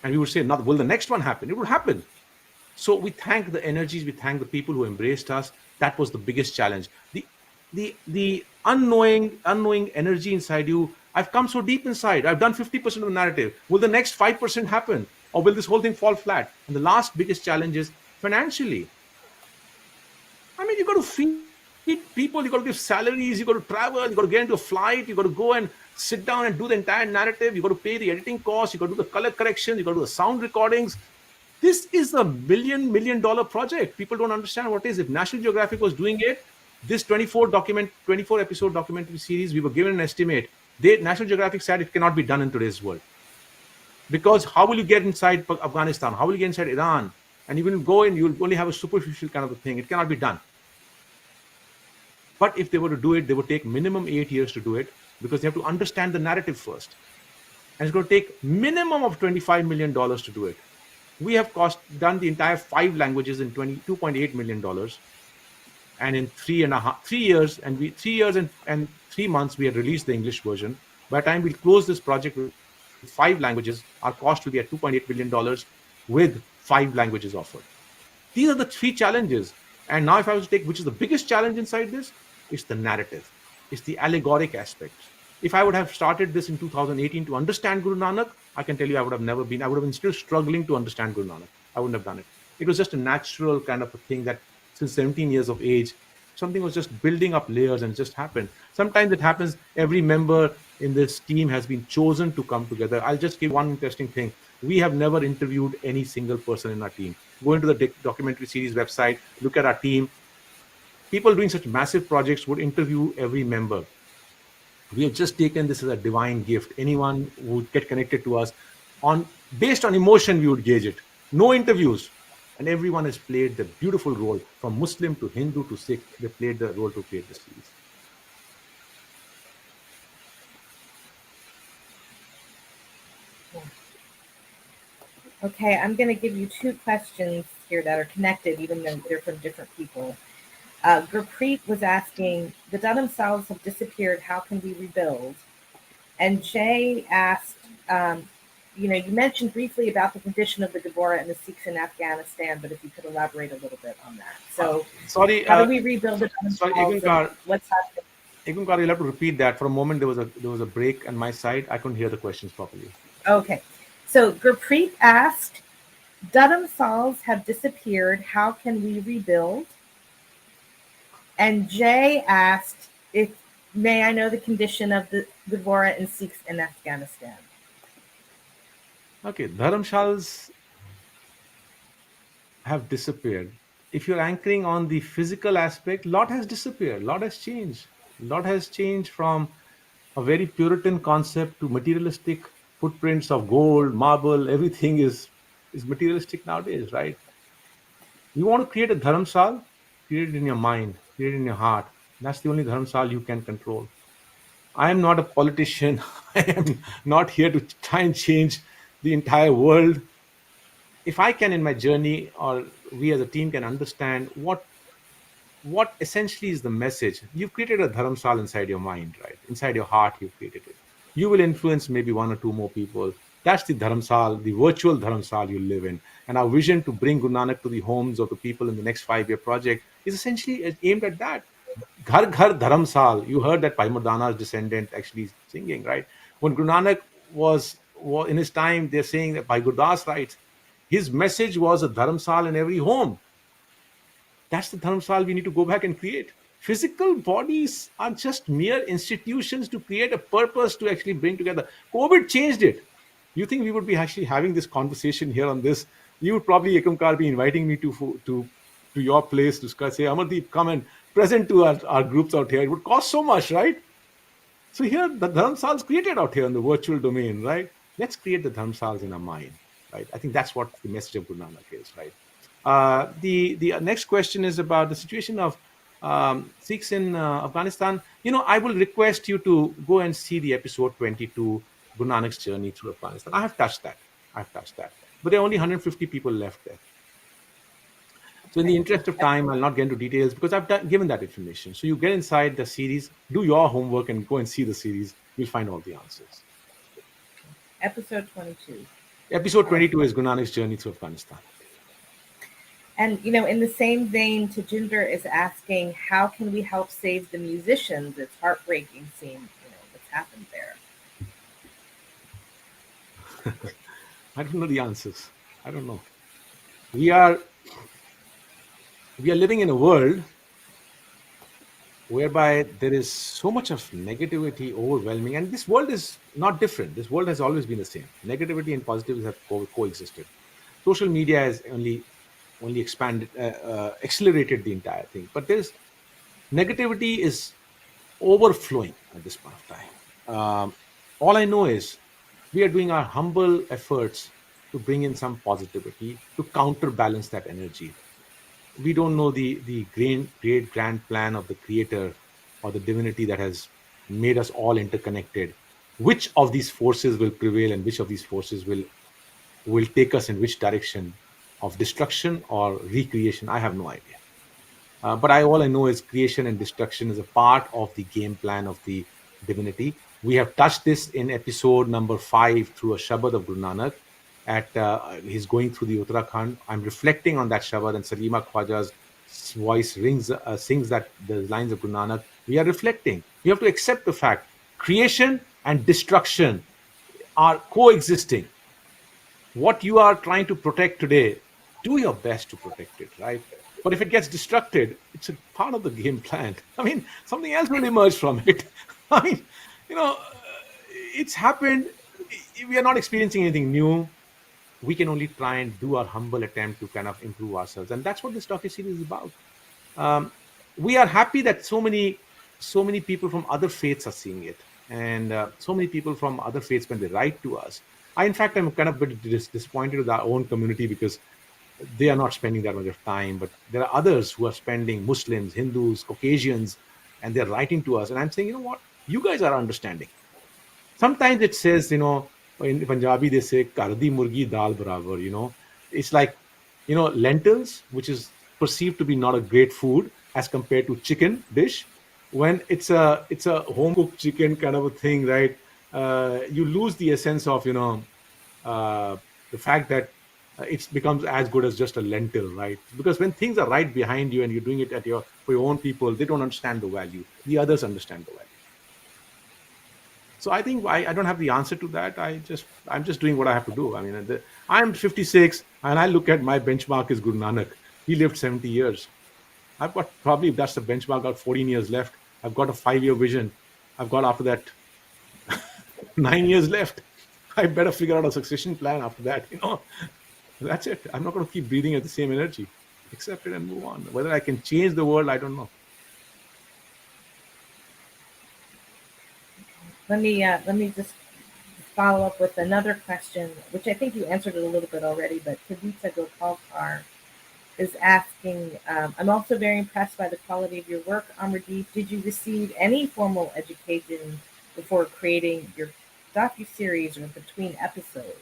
B: And we would say, will the next one happen? It would happen. So we thank the energies, we thank the people who embraced us. That was the biggest challenge. The unknowing energy inside you. I've come so deep inside. I've done 50% of the narrative. Will the next 5% happen? Or will this whole thing fall flat? And the last biggest challenge is financially. I mean, you got to feed people, you got to give salaries, you got to travel, you got to get into a flight, you got to go and sit down and do the entire narrative, you got to pay the editing costs, you got to do the color correction, you got to do the sound recordings. This is a $1 million project. People don't understand what it is. If National Geographic was doing it, this 24 episode documentary series, we were given an estimate. National Geographic said it cannot be done in today's world. Because how will you get inside Afghanistan? How will you get inside Iran? And you will go in, you'll only have a superficial kind of a thing. It cannot be done. But if they were to do it, they would take minimum 8 years to do it, because they have to understand the narrative first. And it's going to take minimum of $25 million to do it. We have done the entire 5 languages in $22.8 million. And in 3 years and 3 months, we had released the English version. By the time we close this project with 5 languages, our cost will be at $2.8 million with 5 languages offered. These are the 3 challenges. And now if I was to take which is the biggest challenge inside this, it's the narrative. It's the allegoric aspects. If I would have started this in 2018 to understand Guru Nanak, I can tell you I would have been still struggling to understand Guru Nanak. I wouldn't have done it. It was just a natural kind of a thing that since 17 years of age, something was just building up layers and it just happened. Sometimes it happens, every member in this team has been chosen to come together. I'll just give one interesting thing. We have never interviewed any single person in our team. Go into the documentary series website, look at our team. People doing such massive projects would interview every member. We have just taken this as a divine gift. Anyone who would get connected to us, On based on emotion, we would gauge it. No interviews, and everyone has played the beautiful role from Muslim to Hindu to Sikh. They played the role to create the series.
A: Okay, I'm going to give you two questions here that are connected, even though they're from different people. Gurpreet was asking, the Dunham cells have disappeared. How can we rebuild? And Jay asked, you mentioned briefly about the condition of the Gabora and the Sikhs in Afghanistan, but if you could elaborate a little bit on that. So,
B: Sorry,
A: how do we rebuild the Dunham
B: sorry,
A: cells and what's happening?
B: Egunkar, you'll have to repeat that. For a moment, there was a break on my side. I couldn't hear the questions properly.
A: Okay. So, Gurpreet asked, Dunham cells have disappeared. How can we rebuild? And Jay asked, if may I know the condition of the Gabora and Sikhs in Afghanistan?
B: Okay, dharamshalas have disappeared. If you're anchoring on the physical aspect, lot has disappeared, lot has changed. Lot has changed from a very Puritan concept to materialistic footprints of gold, marble, everything is materialistic nowadays, right? You want to create a dharamsal, create it in your mind, create it in your heart. That's the only dharamsal you can control. I am not a politician. I am not here to try and change the entire world. If I can, in my journey, or we as a team can understand what essentially is the message. You've created a dharamsal inside your mind, right? Inside your heart, you've created it. You will influence maybe one or two more people. That's the dharamsal, the virtual dharamsal you live in. And our vision to bring Guru Nanak to the homes of the people in the next 5-year project is essentially aimed at that. Ghar Ghar Dharamsal. You heard that Bhai Mardana's descendant actually singing, right? When Guru Nanak was in his time, they're saying that Bhai Gurdas writes, his message was a dharamsal in every home. That's the dharamsal we need to go back and create. Physical bodies are just mere institutions to create a purpose to actually bring together. COVID changed it. You think we would be actually having this conversation here on this? You would probably, Ekamkar, be inviting me to your place to say, Amardeep, come and present to our groups out here. It would cost so much, right? So here, the dharamsals created out here in the virtual domain, right? Let's create the dharamsals in our mind, right? I think that's what the message of Guru Nanak is, right? The next question is about the situation of Sikhs in Afghanistan. I will request you to go and see the episode 22, Guru Nanak's journey through Afghanistan. I have touched that. But there are only 150 people left there. So in the interest of time, I'll not get into details because I've given that information. So you get inside the series, do your homework and go and see the series. You'll find all the answers.
A: Episode 22.
B: Episode 22 is Guru Nanak's journey through Afghanistan.
A: And, in the same vein, Tajinder is asking, how can we help save the musicians? It's heartbreaking seeing, what's happened there.
B: I don't know the answers. I don't know. We are living in a world whereby there is so much of negativity overwhelming, and this world is not different. This world has always been the same. Negativity and positives have coexisted. Social media has only expanded, accelerated the entire thing. But there's negativity is overflowing at this point of time. All I know is we are doing our humble efforts to bring in some positivity to counterbalance that energy. We don't know the great grand plan of the creator or the divinity that has made us all interconnected. Which of these forces will prevail and which of these forces will take us in which direction of destruction or recreation? I have no idea. But all I know is creation and destruction is a part of the game plan of the divinity. We have touched this in episode number 5 through a Shabad of Guru Nanak. He's going through the Uttarakhand. I'm reflecting on that Shabad, and Salima Khwaja's voice sings that the lines of Guru Nanak. We are reflecting. You have to accept the fact creation and destruction are coexisting. What you are trying to protect today, do your best to protect it, right? But if it gets destructed, it's a part of the game plan. I mean, something else will emerge from it. I mean, it's happened. We are not experiencing anything new. We can only try and do our humble attempt to kind of improve ourselves. And that's what this docuseries is about. We are happy that so many people from other faiths are seeing it. And so many people from other faiths, when they write to us, In fact, I'm kind of a bit disappointed with our own community because they are not spending that much of time. But there are others who are spending, Muslims, Hindus, Caucasians, and they're writing to us. And I'm saying, you know what? You guys are understanding. Sometimes it says, in Punjabi, they say, Kardi Murgi Dal Barabar, it's like, lentils, which is perceived to be not a great food as compared to chicken dish. When it's a home cooked chicken kind of a thing, right? You lose the essence of, uh, the fact that it becomes as good as just a lentil, right? Because when things are right behind you and you're doing it for your own people, they don't understand the value. The others understand the value. So I think I don't have the answer to that. I'm just doing what I have to do. I mean, I'm 56 and I look at my benchmark is Guru Nanak. He lived 70 years. I've got probably, if that's the benchmark, I've got 14 years left. I've got a 5-year vision. I've got after that 9 years left. I better figure out a succession plan after that. That's it. I'm not going to keep breathing at the same energy. Accept it and move on. Whether I can change the world, I don't know.
A: Let me just follow up with another question, which I think you answered it a little bit already, but Kavita Gopalkar is asking, I'm also very impressed by the quality of your work, Amardeep. Did you receive any formal education before creating your docuseries or between episodes?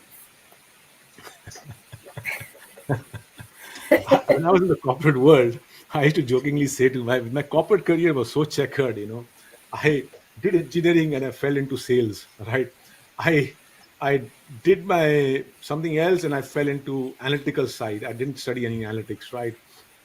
B: When I was in the corporate world, I used to jokingly say to my corporate career was so checkered. I did engineering and I fell into sales, right? I I did my something else and I fell into analytical side. I didn't study any analytics, right?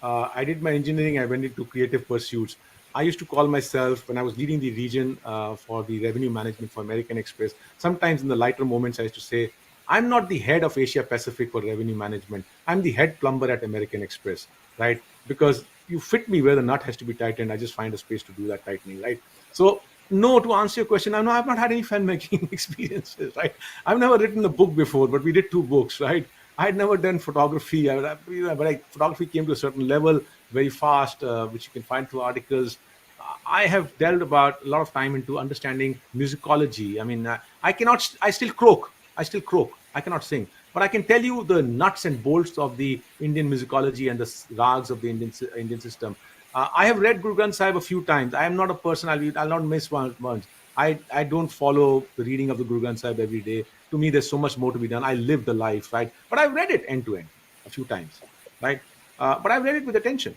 B: I did my engineering. I went into creative pursuits. I used to call myself when I was leading the region for the revenue management for American Express. Sometimes in the lighter moments, I used to say, I'm not the head of Asia Pacific for revenue management. I'm the head plumber at American Express, right? Because you fit me where the nut has to be tightened. I just find a space to do that tightening, right? So, no, to answer your question, I know I've not had any fan making experiences, right? I've never written a book before, but we did 2 books, right? I had never done photography, but photography came to a certain level very fast, which you can find through articles. I have delved about a lot of time into understanding musicology. I mean, I cannot, I still croak. I still croak. I cannot sing, but I can tell you the nuts and bolts of the Indian musicology and the rags of the Indian system. I have read Guru Granth Sahib a few times. I am not a person. I'll not miss one once. I don't follow the reading of the Guru Granth Sahib every day. To me, there's so much more to be done. I live the life, right? But I've read it end to end a few times, right? But I've read it with attention.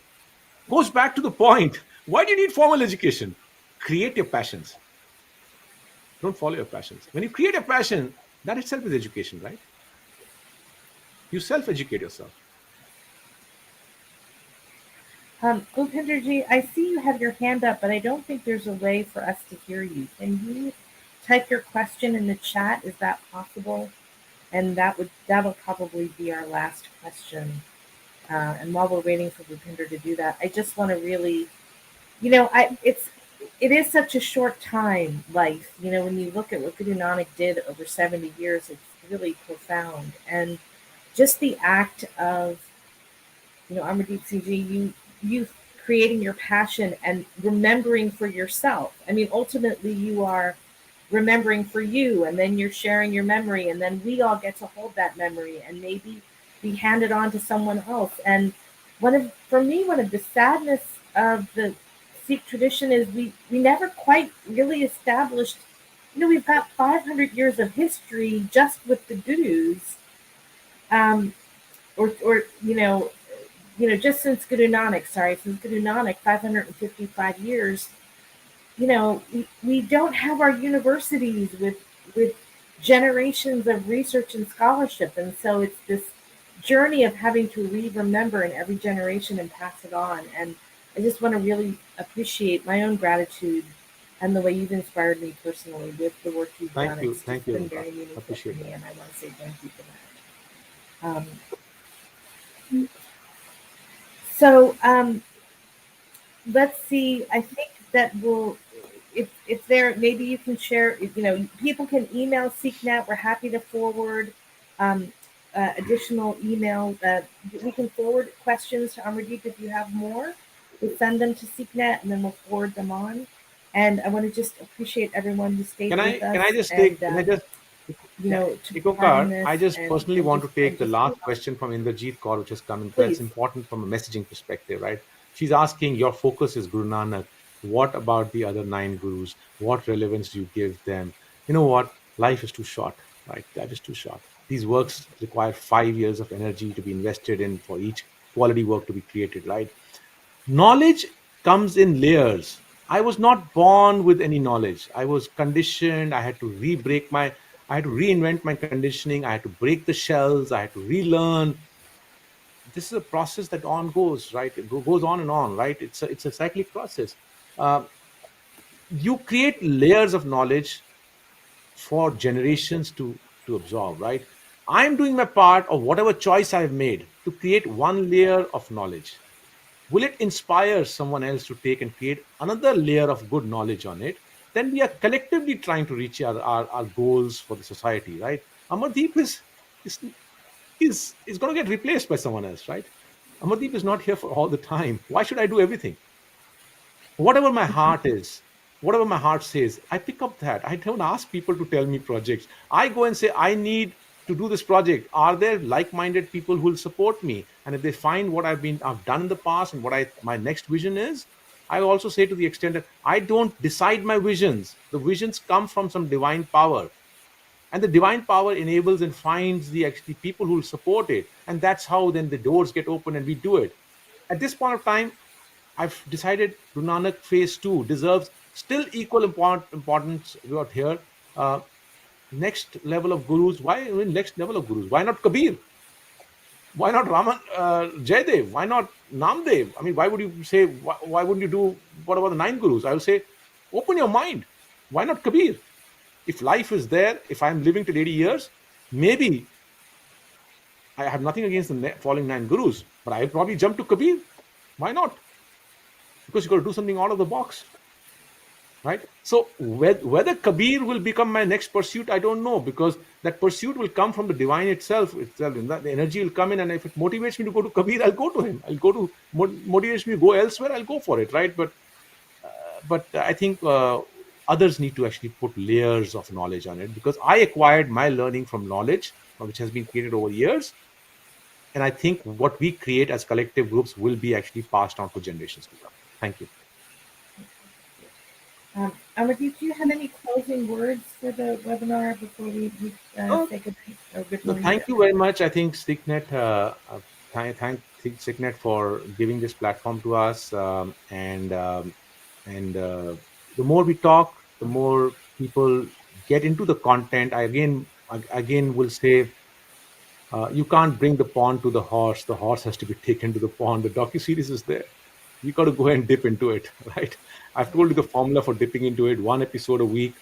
B: Goes back to the point. Why do you need formal education? Create your passions. Don't follow your passions. When you create a passion, that itself is education, right? You self-educate yourself.
A: Bhupenderji, I see you have your hand up, but I don't think there's a way for us to hear you. Can you type your question in the chat? Is that possible? And that'll probably be our last question. And while we're waiting for Bhupinder to do that, I just want to really, it is such a short time, life. When you look at what Guru Nanak did over 70 years, it's really profound. And just the act of, Amardeep Singh Ji, you creating your passion and remembering for yourself. I mean, ultimately, you are remembering for you, and then you're sharing your memory, and then we all get to hold that memory and maybe be handed on to someone else. And for me, one of the sadness of the Sikh tradition is we never quite really established. We've got 500 years of history just with the gurus, or just since Guru Nanak, since Guru Nanak, 555 years. We don't have our universities with generations of research and scholarship, and so it's this journey of having to remember in every generation and pass it on. And I just want to really appreciate my own gratitude and the way you've inspired me personally with the work you've done.
B: Thank
A: It's
B: you,
A: been
B: Rinka.
A: very meaningful for
B: Appreciate
A: me,
B: that.
A: and I want to say thank you for that. So let's see. I think that if there, maybe you can share. People can email SeekNet. We're happy to forward additional email. We can forward questions to Amardeep if you have more. We'll send them to SeekNet and then we'll forward them on. And I want to just appreciate everyone who stayed with us.
B: Can I just
A: And
B: take? Can I just? Yeah.
A: to broaden
B: Nikokar,
A: this
B: I just personally
A: and
B: want to take the
A: just
B: last question from Inderjeet Kaur, which has come in, because it's
A: please.
B: important from a messaging perspective, right? She's asking, your focus is Guru Nanak. What about the other nine gurus? What relevance do you give them? You know what? Life is too short, right? Life is too short. These works require 5 years of energy to be invested in for each quality work to be created, right? Knowledge comes in layers. I was not born with any knowledge. I was conditioned. I had to reinvent my conditioning. I had to break the shells. I had to relearn. This is a process that on goes, right? It goes on and on, right? It's a cyclic process. uh, you create layers of knowledge for generations to absorb, right? I'm doing my part of whatever choice I've made to create one layer of knowledge. Will it inspire someone else to take and create another layer of good knowledge on it? Then we are collectively trying to reach our goals for the society, right? Amardeep is is going to get replaced by someone else, right? Amardeep is not here for all the time. Why should I do everything? Whatever my heart is, whatever my heart says, I pick up that. I don't ask people to tell me projects. I go and say, I need to do this project. Are there like-minded people who will support me? And if they find what I've done in the past and what my next vision is, I also say, to the extent that I don't decide my visions. The visions come from some divine power, and the divine power enables and finds the actually people who will support it, and that's how then the doors get open and we do it. At this point of time, I've decided Guru Nanak phase 2 deserves still equal importance out here. uh, Next level of gurus, why, I mean, next level of gurus, why not Kabir? Why not Raman, Jaydev? Why not Namdev? I mean, why would you say, why wouldn't you do, what about the nine gurus? I will say, open your mind. Why not Kabir? If life is there, if I'm living till 80 years, maybe I have nothing against the following nine gurus, but I'll probably jump to Kabir. Why not? Because you got to do something out of the box, right? So whether Kabir will become my next pursuit, I don't know, because that pursuit will come from the divine itself, and that the energy will come in, and if it motivates me to go to Kabir, I'll go to him. I'll go to motivates me to go elsewhere, I'll go for it, right? But I think others need to actually put layers of knowledge on it, because I acquired my learning from knowledge which has been created over years, and I think what we create as collective groups will be actually passed on for generations to come. Thank you.
A: Amardeep, do you have any closing words for the webinar before we
B: Uh,
A: say good night or good
B: no,
A: morning?
B: thank you very much. I think Sticknet, thank Sticknet for giving this platform to us, and the more we talk, the more people get into the content. I again will say, you can't bring the pond to the horse. The horse has to be taken to the pond. The docu-series is there. You got to go and dip into it, right? I've told you the formula for dipping into it: one episode a week.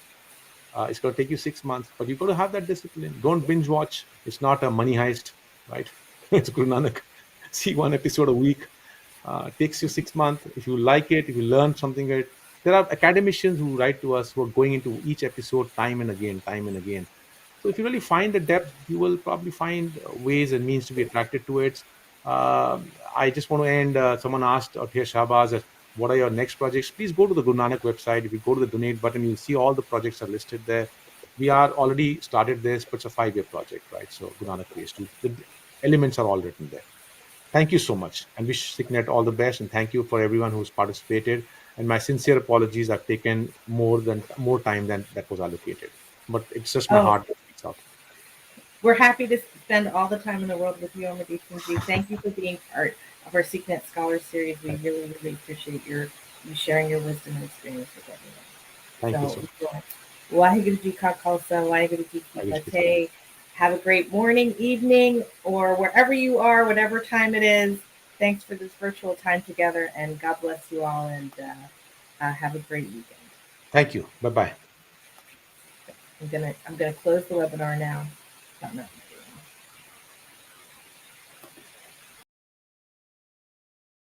B: It's going to take you 6 months, but you've got to have that discipline. Don't binge watch. It's not a money heist, right? It's Guru Nanak. See one episode a week. Takes you 6 months. If you like it, if you learn something, there are academicians who write to us who are going into each episode time and again, time and again. So if you really find the depth, you will probably find ways and means to be attracted to it. I just want to end. Someone asked out here, Shahbaz, what are your next projects? Please go to the Guru Nanak website. If you go to the donate button, you'll see all the projects are listed there. We are already started this, but it's a 5-year project, right? So Guru Nanak phase 2, the elements are all written there. Thank you so much, and wish Signet all the best. And thank you for everyone who's participated. And my sincere apologies. I've taken more time than that was allocated, but it's just my
A: Oh,
B: heart that speaks out.
A: we're happy to spend all the time in the world with you, Amardeep Singh Ji. Thank you for being part of our SeekNet Scholar Series. We really, really appreciate you sharing your wisdom and experience with
B: Thank you
A: everyone.
B: so much.
A: So, Waheguru Ji Ka Khalsa, Waheguru Ji Ki
B: I wish you
A: Fateh. Have a great morning, evening, or wherever you are, whatever time it is. Thanks for this virtual time together, and God bless you all, and have a great weekend.
B: Thank you. Bye bye.
A: I'm gonna close the webinar now.